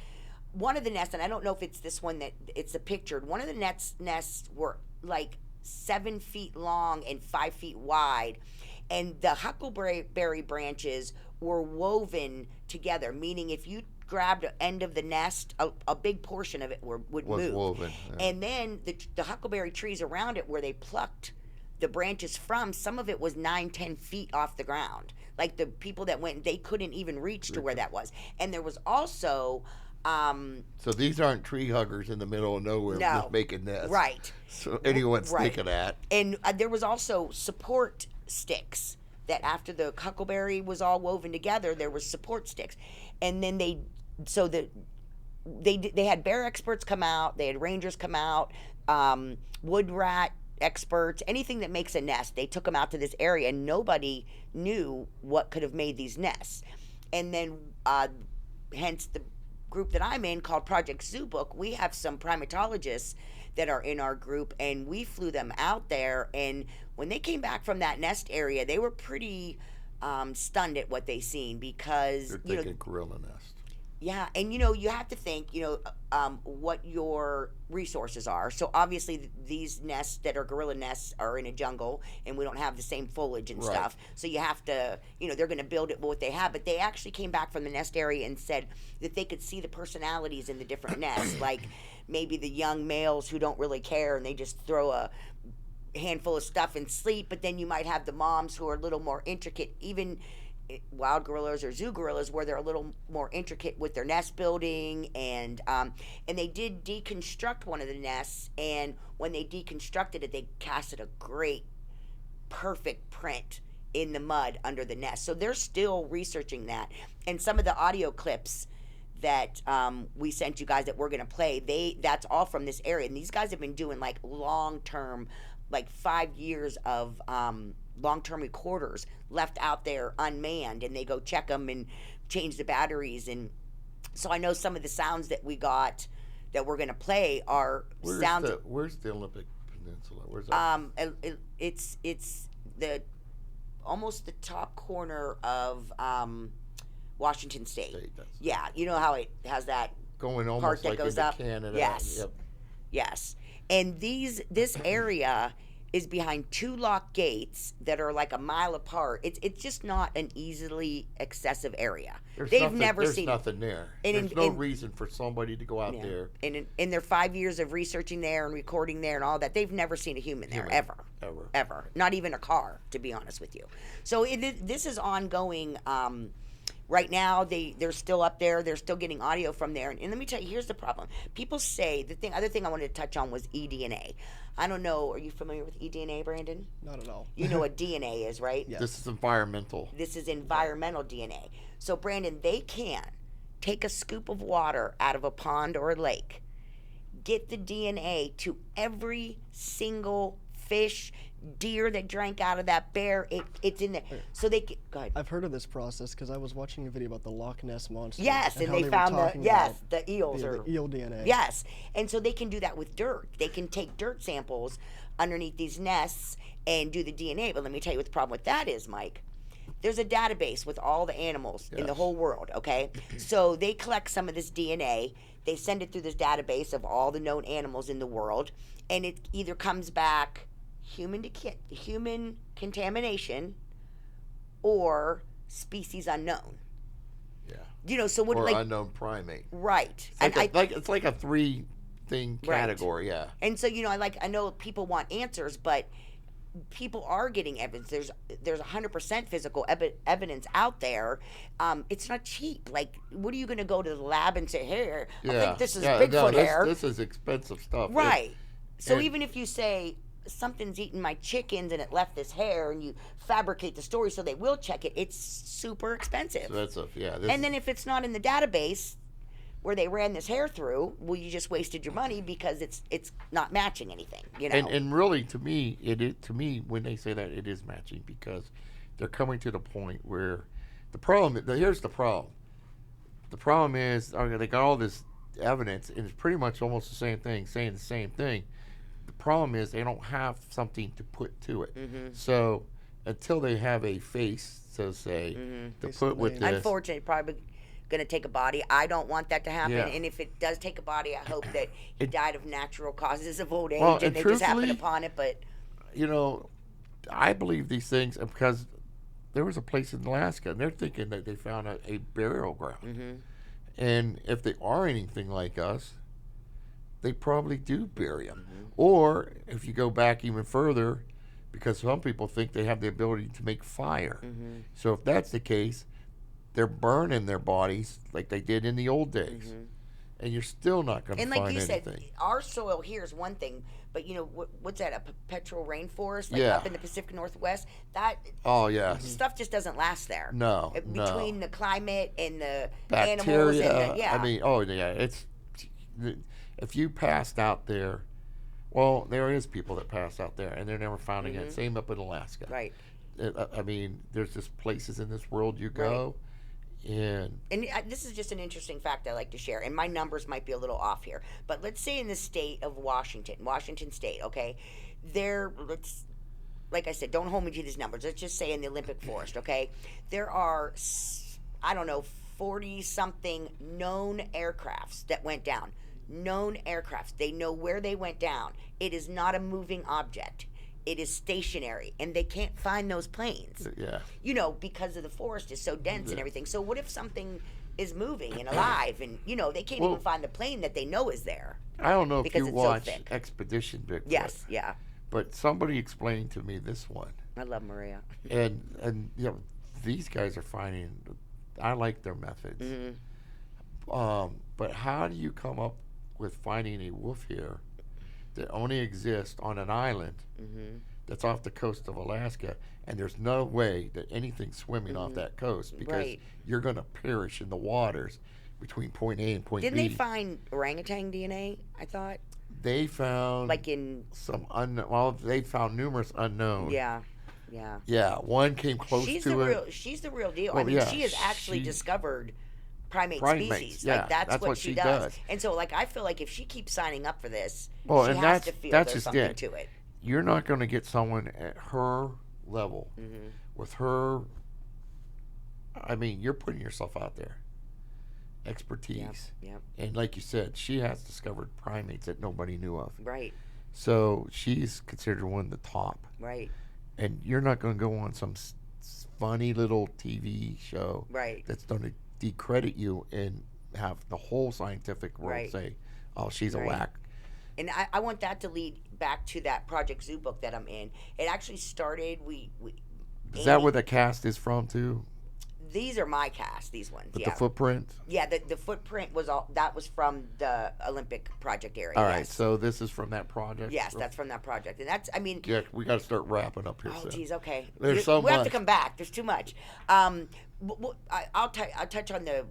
one of the nests, and I don't know if it's this one that it's pictured, one of the nests were like 7 feet long and 5 feet wide. And the huckleberry branches were woven together, meaning if you grabbed an end of the nest, a big portion of it would
was
move.
woven. Yeah.
And then the huckleberry trees around it, where they plucked the branches from, some of it was 9-10 feet off the ground. Like the people that went, they couldn't even reach to where that was. And there was also
So these aren't tree huggers in the middle of nowhere
No.
just making nests.
right.
So anyone's
Right.
thinking that.
And there was also support sticks that after the huckleberry was all woven together, there was support sticks. And then they had bear experts come out, they had rangers come out, wood rat experts, anything that makes a nest. They took them out to this area, and nobody knew what could have made these nests. And then, hence the group that I'm in called Project Zoo Book, we have some primatologists that are in our group, and we flew them out there. And when they came back from that nest area, they were pretty stunned at what they seen because
You're thinking gorilla nest.
yeah, and you have to think, what your resources are. So obviously these nests that are gorilla nests are in a jungle, and we don't have the same foliage and
Right.
stuff. So you have to, they're going to build it with what they have. But they actually came back from the nest area and said that they could see the personalities in the different nests, like maybe the young males who don't really care and they just throw a handful of stuff and sleep. But then you might have the moms who are a little more intricate, even wild gorillas or zoo gorillas, where they're a little more intricate with their nest building, and they did deconstruct one of the nests, and when they deconstructed it, they casted a great perfect print in the mud under the nest. So they're still researching that. And some of the audio clips that we sent you guys that we're going to play, that's all from this area. And these guys have been doing like long-term, like 5 years of long-term recorders left out there unmanned, and they go check them and change the batteries. And so I know some of the sounds that we got that we're going to play are sounds.
Where's the Olympic Peninsula? Where's that?
It's the almost the top corner of Washington State. Yeah, you know how it has that
Going
part
almost
that
like
goes
into
up.
Canada.
Yes.
Yep.
Yes. And this area is behind 2 locked gates that are like a mile apart. It's just not an easily accessive area. They've never
there's
seen
nothing there.
And
There's no reason for somebody to go out
yeah.
there.
And in their 5 years of researching there and recording there and all that, they've never seen a human there ever. Not even a car, to be honest with you. So this is ongoing. Right now, they're still up there. They're still getting audio from there. And let me tell you, here's the problem. People say other thing I wanted to touch on was eDNA. I don't know. Are you familiar with eDNA, Brandon?
Not at all.
You know what DNA is, right?
Yes.
This is environmental.
This is environmental DNA. So, Brandon, they can take a scoop of water out of a pond or a lake, get the DNA to every single fish, deer that drank out of that bear. It's in there. So they can, go ahead.
I've heard of this process because I was watching a video about the Loch Ness monster.
Yes, and
how
they
were
found
talking
the
about
eels
the eel DNA.
Yes, and so they can do that with dirt. They can take dirt samples underneath these nests and do the DNA. But let me tell you what the problem with that is, Mike. There's a database with all the animals in the whole world, okay? So they collect some of this DNA. They send it through this database of all the known animals in the world, and it either comes back human contamination or species unknown.
Yeah.
So what,
or
like,
unknown primate.
right?
It's like a 3-thing category, yeah.
And so I know people want answers, but people are getting evidence. There's 100% physical evidence out there. It's not cheap. Like, what are you going to go to the lab and say, "Here, I think this is Bigfoot hair"?
This is expensive stuff,
right? So even if you say something's eaten my chickens and it left this hair, and you fabricate the story so they will check it, it's super expensive.
Expensive, yeah.
And then if it's not in the database where they ran this hair through, well, you just wasted your money because it's not matching anything,
And really, to me, when they say that, it is matching because they're coming to the point where here's the problem. The problem is they got all this evidence, and it's pretty much almost the same thing, saying the same thing. The problem is they don't have something to put to it.
Mm-hmm.
So until they have a face, so to say, to put with this.
Unfortunately, probably going to take a body. I don't want that to happen.
Yeah.
And if it does take a body, I hope that he died of natural causes of old age
and
they just happened
truthfully,
upon it. But
I believe these things because there was a place in Alaska, and they're thinking that they found a burial ground.
mm-hmm.
And if they are anything like us, they probably do bury them.
Mm-hmm.
Or if you go back even further, because some people think they have the ability to make fire.
Mm-hmm.
So if that's the case, they're burning their bodies like they did in the old days.
Mm-hmm.
And you're still not going to
And
find
like you
anything.
said, our soil here is one thing, but what's that? A perpetual rainforest,
Yeah.
up in the Pacific Northwest. That
Oh, yeah.
stuff just doesn't last there.
No,
Between the climate and the
Bacteria.
animals and
I mean, oh, yeah. If you passed out there, well, there is people that pass out there, and they're never found again. Same up in Alaska.
right.
I mean, there's just places in this world you go, and
this is just an interesting fact I like to share, and my numbers might be a little off here, but let's say in the state of Washington State, okay, like I said, don't hold me to these numbers. Let's just say in the Olympic Forest, okay, there are, 40-something known aircrafts that went down. Known aircrafts. They know where they went down. It is not a moving object. It is stationary, and they can't find those planes.
yeah.
Because of the forest is so dense and everything. So what if something is moving and alive, and they can't even find the plane that they know is there?
I don't know if
Because
you
it's so
watch
thick.
Expedition Bigfoot.
Yes, yeah.
But somebody explained to me this one,
I love Maria.
and these guys are finding. I like their methods.
Mm-hmm.
But how do you come up with finding a wolf here that only exists on an island that's off the coast of Alaska, and there's no way that anything's swimming off that coast because you're going to perish in the waters between point A and point
Didn't
B.
they find orangutan DNA, I thought?
They found
Like in...
some they found numerous unknown.
Yeah.
Yeah, one came close
She's
to it.
She's the real deal.
Well,
I mean,
yeah,
she has actually
she-
discovered primate
Primates,
species.
yeah,
Like that's what she does.
does.
And so, I feel like if she keeps signing up for this,
Well,
she
and
has
that's-
to feel
that's
there's
just
something
it.
to it.
You're not going to get someone at her level
Mm-hmm.
with her. I mean, you're putting yourself out there. Expertise.
Yep.
And like you said, she has discovered primates that nobody knew of.
Right.
So she's considered one of the top.
Right.
And you're not going to go on some funny little TV show
Right.
that's going to decredit you and have the whole scientific world
Right.
say, "Oh, she's a
Right.
whack."
And I want that to lead back to that Project Zoo book that I'm in. It actually started.
Is that where the cast is from too?
These are my cast. These ones.
With
yeah.
the footprint.
Yeah. The footprint was all that was from the Olympic project area.
All right,
yes.
so this is from that project.
Yes, that's from that project, and that's. I mean.
Yeah, we got to start wrapping up here
Oh,
soon.
geez. Okay.
There's so
we have to
much.
come back. There's too much. I'll touch on the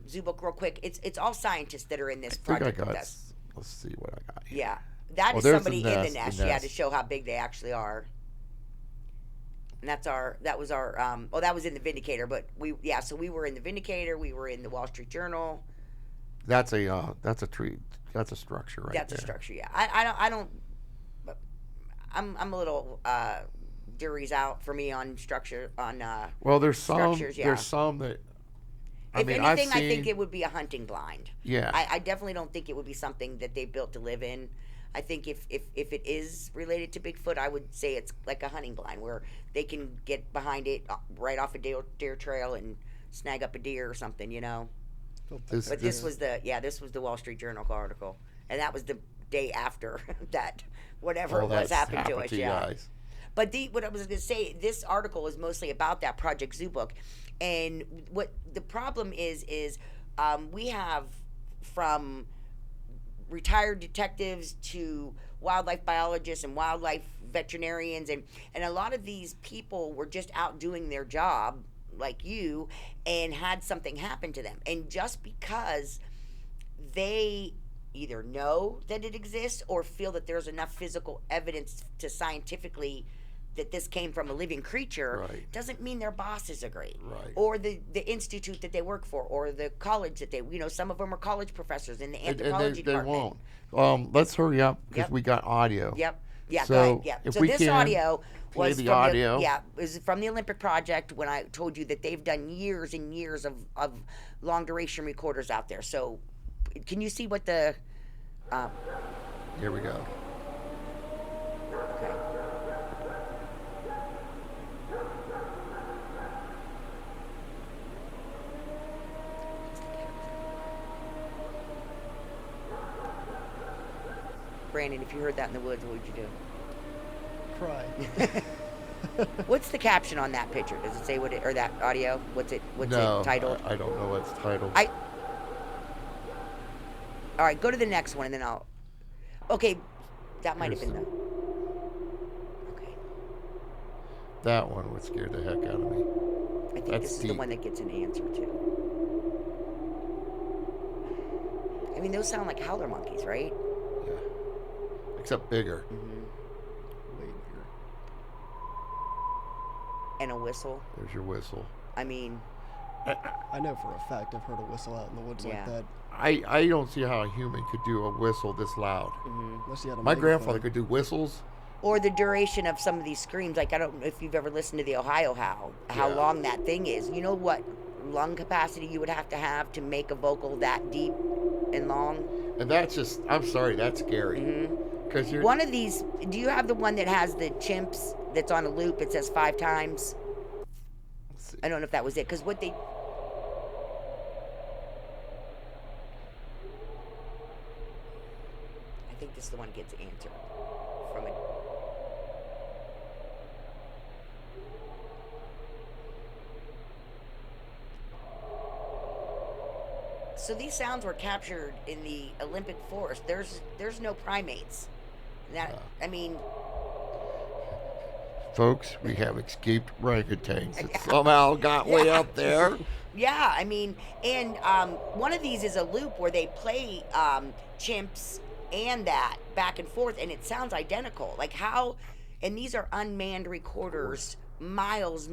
zoo book real quick. It's all scientists that are in this
I think
project
I
with
got.
us.
Let's see what I got here.
Yeah, that
Oh,
is
there's
somebody
the
in the
nest,
nest.
the
Yeah,
nest.
to show how big they actually are. And that was our that was in the Vindicator, but so we were in the Vindicator, we were in the Wall Street Journal.
That's a tree. That's a structure right
That's
there.
a structure, yeah. I don't I'm a little jury's out for me on structure on
Well, there's some.
structures, yeah.
There's some that.
if
I've
anything, I think
seen-
it would be a hunting blind.
Yeah.
I definitely don't think it would be something that they built to live in. I think if it is related to Bigfoot, I would say it's like a hunting blind where they can get behind it right off a deer trail and snag up a deer or something, you know. But this was the Wall Street Journal article, and that was the day after that whatever
all
it was
that's
happened to us.
you
Yeah.
guys.
But what I was going to say, this article is mostly about that Project Zoo book, and what the problem is we have from retired detectives to wildlife biologists and wildlife veterinarians, and a lot of these people were just out doing their job like you and had something happen to them, and just because they either know that it exists or feel that there's enough physical evidence to scientifically that this came from a living creature
Right.
doesn't mean their bosses agree.
Right.
Or the institute that they work for or the college that they, some of them are college professors in the
And
anthropology
they
department.
won't. Let's hurry up because
Yep.
we got audio.
Yep. Yeah,
So,
go ahead. Yeah.
if
So
we
this
can
audio
play
was
the
from
audio.
is from the Olympic Project when I told you that they've done years and years of long duration recorders out there. So can you see what the
Here we go.
okay. Brandon, if you heard that in the woods, what would you do?
Cry.
What's the caption on that picture? Does it say what it or that audio? What's it
No,
titled?
I don't know what it's titled.
All right, go to the next one and then I'll. Okay, that might have been the. Okay,
That one would scare the heck out of me.
I think
That's
this is the
deep.
one that gets an answer too. I mean, those sound like howler monkeys, right?
Yeah. Except bigger.
Way bigger.
And a whistle.
There's your whistle.
I mean,
I know for a fact I've heard a whistle out in the woods
Yeah.
like that.
I don't see how a human could do a whistle this loud.
Unless you had a
My
megaphone.
grandfather could do whistles.
or the duration of some of these screams. Like I don't know if you've ever listened to the Ohio how
Yeah.
long that thing is. You know what lung capacity you would have to make a vocal that deep and long.
And that's just, I'm sorry, that's scary. Because you're,
One of these, do you have the one that has the chimps that's on a loop? It says 5 times.
let's see.
I don't know if that was it, because what they. I think this is the one that gets answered from it. So these sounds were captured in the Olympic forest. There's no primates. That I mean,
Folks, we have escaped orangutans that somehow got way up there.
yeah, I mean, and one of these is a loop where they play chimps and that back and forth, and it sounds identical. Like how, and these are unmanned recorders, miles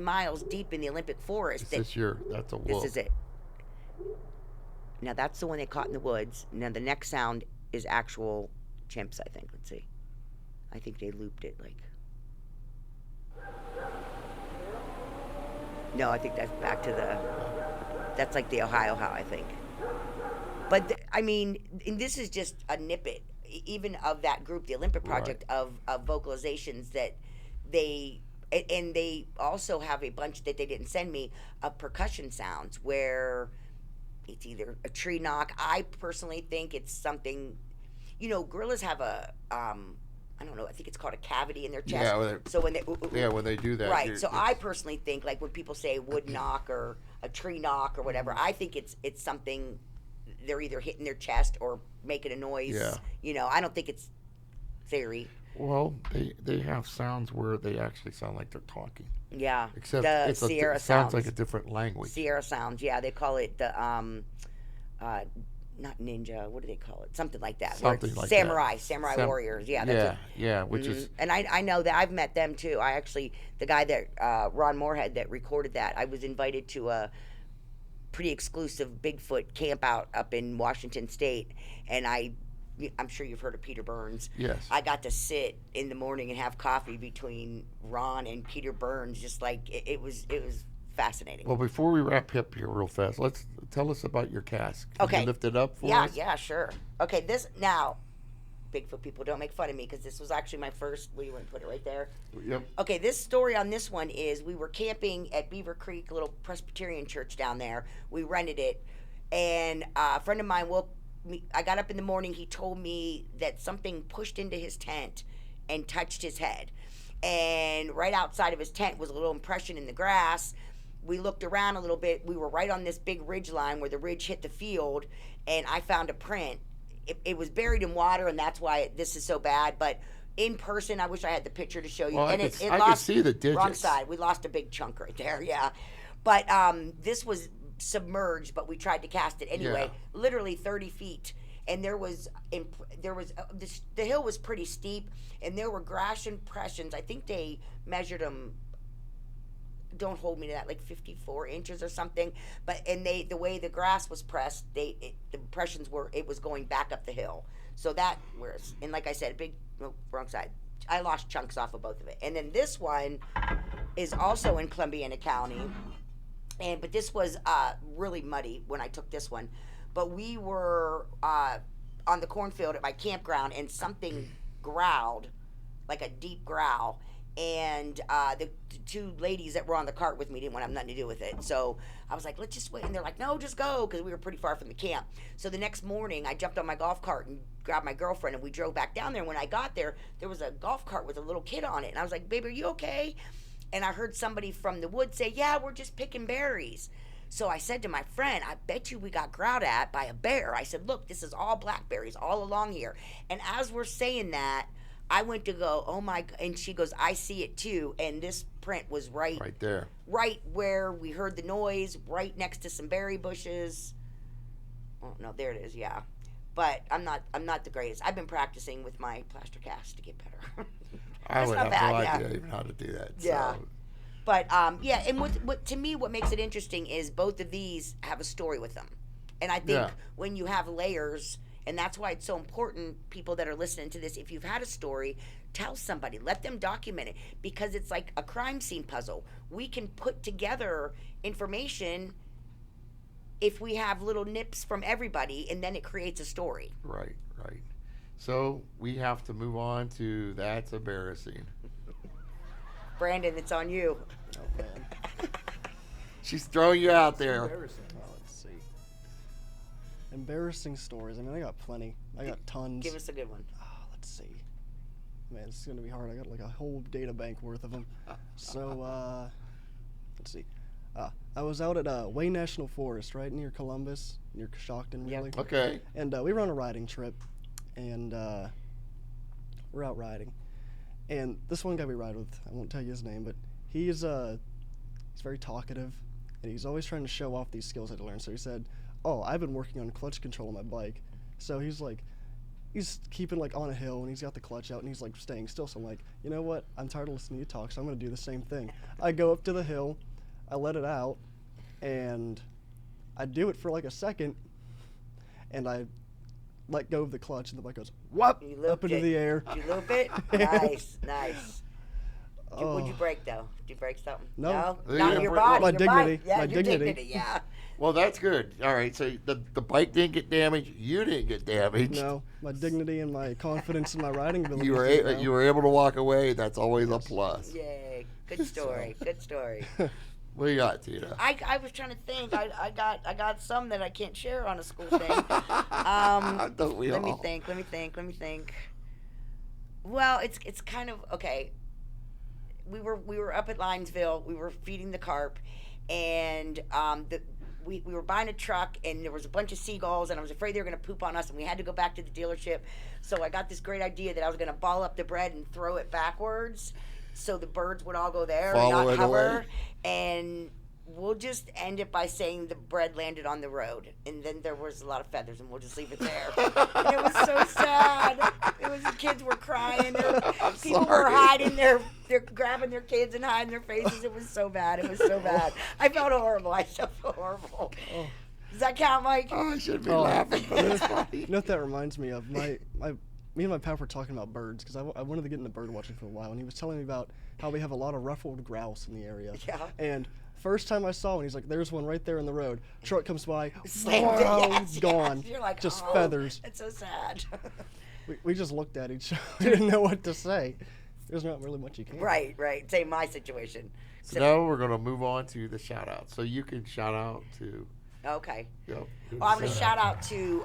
deep in the Olympic forest.
Is this that's a wolf.
This is it. Now that's the one they caught in the woods. Now the next sound is actual chimps, I think. Let's see. I think they looped it like. No, I think that's back to the. That's like the Ohio how I think. But I mean, and this is just a snippet. even of that group, the Olympic Project, of vocalizations that and they also have a bunch that they didn't send me of percussion sounds where it's either a tree knock. I personally think it's something, gorillas have a, I don't know, I think it's called a cavity in their chest.
Yeah,
so when they,
when they do that.
right. So I personally think, like when people say wood knock or a tree knock or whatever, I think it's something they're either hitting their chest or making a noise.
Yeah.
I don't think it's theory.
Well, they have sounds where they actually sound like they're talking.
Yeah.
Except
the
it
Sierra
sounds
sounds.
like a different language.
Sierra sounds, yeah. They call it the not ninja. What do they call it? Something like that.
Something like
samurai,
that.
Samurai warriors. Yeah.
Which is.
And I know that I've met them too. I actually, the guy that Ron Moorhead that recorded that, I was invited to a pretty exclusive Bigfoot camp out up in Washington State, and I'm sure you've heard of Peter Burns.
Yes.
I got to sit in the morning and have coffee between Ron and Peter Burns. Just like it was fascinating.
Well, before we wrap up here real fast, let's tell us about your cask. Can you lift it up for us?
Yeah, sure. Okay, this now, Bigfoot people, don't make fun of me because this was actually my first. Where you want to put it right there?
Yep.
Okay, this story on this one is we were camping at Beaver Creek, a little Presbyterian church down there. We rented it, and a friend of mine I got up in the morning. He told me that something pushed into his tent and touched his head. And right outside of his tent was a little impression in the grass. We looked around a little bit. We were right on this big ridge line where the ridge hit the field, and I found a print. It was buried in water, and that's why this is so bad. But in person, I wish I had the picture to show you.
Well,
and
I
it
could
lost,
see the digits.
Wrong side. We lost a big chunk right there, yeah. But this was submerged, but we tried to cast it anyway.
Yeah.
Literally 30 feet, and the hill was pretty steep, and there were grass impressions. I think they measured them. Don't hold me to that, like 54 inches or something. But the way the grass was pressed, the impressions it was going back up the hill. So that was, and like I said, wrong side. I lost chunks off of both of it. And then this one is also in Columbiana County. But this was really muddy when I took this one. But we were on the cornfield at my campground, and something growled, like a deep growl. And the two ladies that were on the cart with me didn't want to have nothing to do with it. So I was like, let's just wait. And they're like, no, just go, because we were pretty far from the camp. So the next morning, I jumped on my golf cart and grabbed my girlfriend, and we drove back down there. And when I got there, there was a golf cart with a little kid on it. And I was like, babe, are you okay? And I heard somebody from the woods say, yeah, we're just picking berries. So I said to my friend, I bet you we got growled at by a bear. I said, look, this is all blackberries all along here. And as we're saying that, I went to go, oh my, and she goes, I see it too. And this print was right
there.
Right where we heard the noise, right next to some berry bushes. Oh, no, there it is, yeah. But I'm not the greatest. I've been practicing with my plaster cast to get better.
I would have
bad,
no
yeah.
idea even how to do that.
Yeah.
So.
But, yeah, and what to me, what makes it interesting is both of these have a story with them. And I think when you have layers, and that's why it's so important, people that are listening to this, if you've had a story, tell somebody. Let them document it, because it's like a crime scene puzzle. We can put together information if we have little nips from everybody, and then it creates a story.
Right. So we have to move on to That's Embarrassing.
Brandon, it's on you.
Oh, man.
She's throwing you out there.
Embarrassing.
Oh, let's see. Embarrassing stories. I mean, I got plenty. I got tons.
Give us a good one.
Let's see. Man, it's going to be hard. I got like a whole data bank worth of them. So, let's see. I was out at Wayne National Forest, right near Columbus, near Coshocton, really.
Okay.
And we were on a riding trip, and we're out riding. And this one guy we ride with, I won't tell you his name, but he's very talkative, and he's always trying to show off these skills I had to learn. So he said, oh, I've been working on clutch control on my bike. So he's keeping like on a hill, and he's got the clutch out, and he's like staying still. So I'm like, you know what? I'm tired of listening to you talk, so I'm going to do the same thing. I go up to the hill, I let it out, and I do it for like a second, and I let go of the clutch, and the bike goes whoop
You looped
up into
it.
the air.
Did you loop it? Nice. What'd you break though? Did you break something?
No.
You
Not
didn't
your
break-
body.
My
your
dignity.
Bike. Yeah,
My
your
dignity.
Yeah.
Well, that's good. All right, so the bike didn't get damaged. You didn't get damaged.
No, my dignity and my confidence in my riding ability.
You were able to walk away. That's always a plus.
Yay. Good story. Good story.
What do you got, Tina?
I was trying to think. I got some that I can't share on a school thing.
Don't we
Let
all?
me think. Well, it's kind of okay. We were up at Linesville. We were feeding the carp, and we were buying a truck, and there was a bunch of seagulls, and I was afraid they were going to poop on us, and we had to go back to the dealership. So I got this great idea that I was going to ball up the bread and throw it backwards, so the birds would all go there
Follow
and not
it
hover.
away.
And we'll just end it by saying the bread landed on the road, and then there was a lot of feathers, and we'll just leave it there. And it was so sad. The kids were crying. People were
sorry.
hiding. They're grabbing their kids and hiding their faces. It was so bad. I felt horrible. I felt horrible.
Oh.
Does that count, Mike?
Oh, I shouldn't be
Oh.
laughing, but it's funny.
You know what that reminds me of? Me and my pal were talking about birds because I wanted to get into bird watching for a while, and he was telling me about how we have a lot of ruffled grouse in the area.
Yeah.
And first time I saw one, he's like, "There's one right there in the road." Truck comes by,
Slammed it.
wow,
Yes,
gone.
yes. You're like,
just
oh,
feathers.
That's so sad.
We just looked at each other. We didn't know what to say. There's not really much you can.
Right. Same my situation.
So now we're going to move on to the shout out. So you can shout out to.
Okay.
Yep.
Well, I'm going to shout out to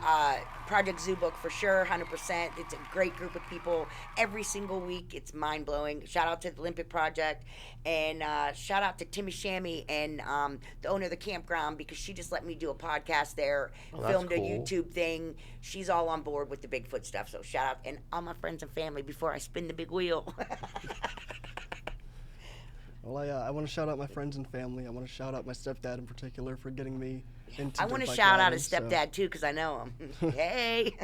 Project Zoo Book for sure, 100%. It's a great group of people every single week. It's mind-blowing. Shout out to the Olympic Project. And shout out to Timmy Shammy and the owner of the campground, because she just let me do a podcast there,
Oh, that's
filmed a
cool.
YouTube thing. She's all on board with the Bigfoot stuff. So shout out. And all my friends and family before I spin the big wheel.
Well, I want to shout out my friends and family. I want to shout out my stepdad in particular for getting me into
I want
dirt
to
bike
shout out
riding,
his
so-
stepdad, too, because I know him. Hey.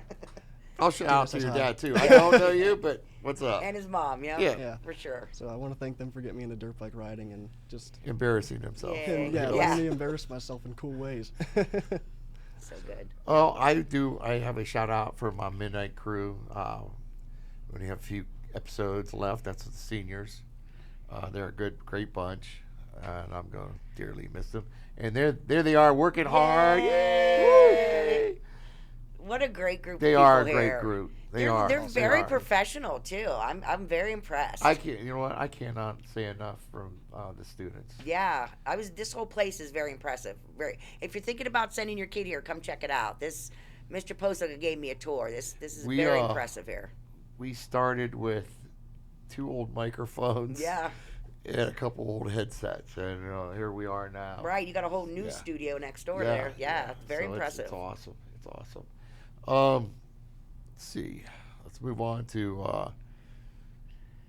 I'll shout out to
says
your
hi.
dad, too. I don't know you, but what's up?
And his mom, yeah?
Yeah.
For sure.
So I want to thank them for getting me into dirt bike riding and just
Embarrassing himself.
Yeah.
and, yeah,
Yeah.
letting me embarrass myself in cool ways.
So good.
Well, I have a shout out for my midnight crew. We only have a few episodes left. That's the seniors. They're a great bunch, and I'm going to dearly miss them. And there they are, working hard. Yay!
What a great group
They
of people
are a
here.
great group. They are.
They're very
are.
professional too. I'm very impressed.
You know what? I cannot say enough from the students.
Yeah, this whole place is very impressive. If you're thinking about sending your kid here, come check it out. This Mr. Posoka gave me a tour. This is
We,
very impressive here.
We started with 2 old microphones.
Yeah.
And a couple old headsets, and here we are now.
Right, you got a whole new
Yeah.
studio next door there. Yeah, it's very
So
impressive.
It's awesome. It's awesome. Let's see. Let's move on to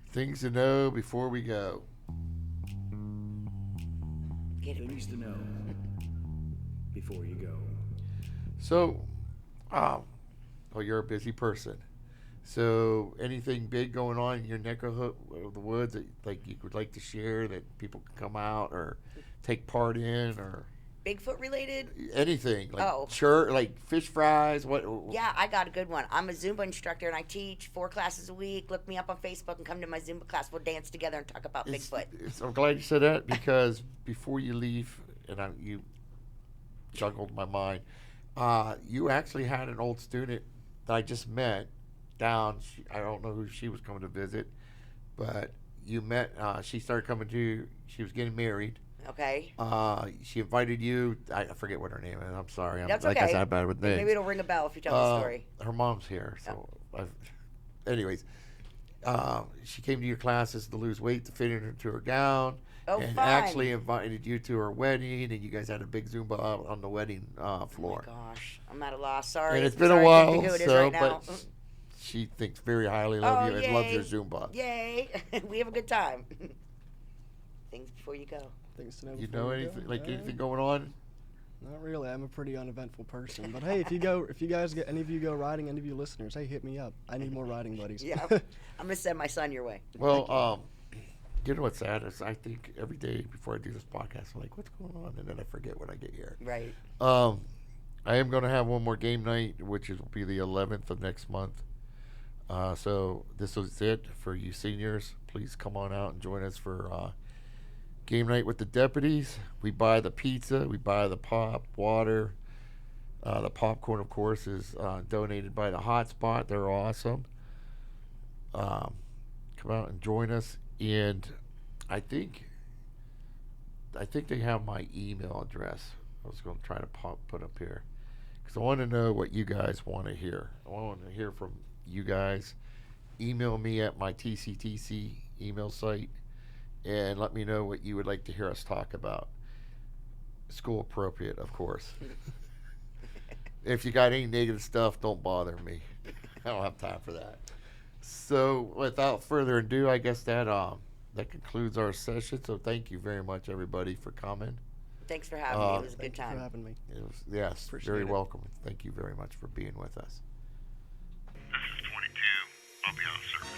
things to know before we go.
Things to know before you go.
So, well, you're a busy person. So, anything big going on in your neck of the woods that you would like to share that people can come out or take part in, or
Bigfoot related?
anything like
Oh.
like fish fries? What?
Yeah, I got a good one. I'm a Zumba instructor and I teach 4 classes a week. Look me up on Facebook and come to my Zumba class. We'll dance together and talk about Bigfoot.
I'm glad you said that, because before you leave, and you juggled my mind, you actually had an old student that I just met down. I don't know who she was coming to visit, but you met. She started coming to. She was getting married.
Okay.
She invited you. I forget what her name is. I'm sorry.
That's
like
okay.
I said, I'm bad with names.
Maybe it'll ring a bell if you tell the story.
Her mom's here, so. Anyways, she came to your classes to lose weight to fit into her gown.
Oh,
and
fun.
actually invited you to her wedding, and you guys had a big Zumba out on the wedding floor.
Oh my gosh, I'm at a loss. Sorry.
And it's been a
Sorry, I
while,
can't think who it is
so
right now.
but she thinks very highly of you and loves
yay.
your Zumba.
Yay! We have a good time. Things before you go.
Things to know.
You
before
know
we
anything
go?
anything going on?
Not really. I'm a pretty uneventful person. But hey, if you guys get any of you go riding, any of you listeners, hey, hit me up. I need more riding buddies.
Yeah, I'm gonna send my son your way.
Well, you know what's sad is I think every day before I do this podcast, I'm like, what's going on? And then I forget when I get here.
Right.
I am going to have one more game night, which will be the 11th of next month. So this was it for you seniors. Please come on out and join us for game night with the deputies. We buy the pizza, we buy the pop, water. The popcorn, of course, is donated by the Hotspot. They're awesome. Come out and join us. And I think they have my email address. I was going to try to put up here because I want to know what you guys want to hear. I want to hear from you guys. Email me at my TCTC email site and let me know what you would like to hear us talk about. School appropriate, of course. If you got any negative stuff, don't bother me. I don't have time for that. So, without further ado, I guess that concludes our session. So, thank you very much, everybody, for coming.
Thanks for having me. It was a good
Thank you for
time.
having me.
It was, yes,
Appreciate
very
it.
welcome. Thank you very much for being with us.
This is 22. I'll be on service.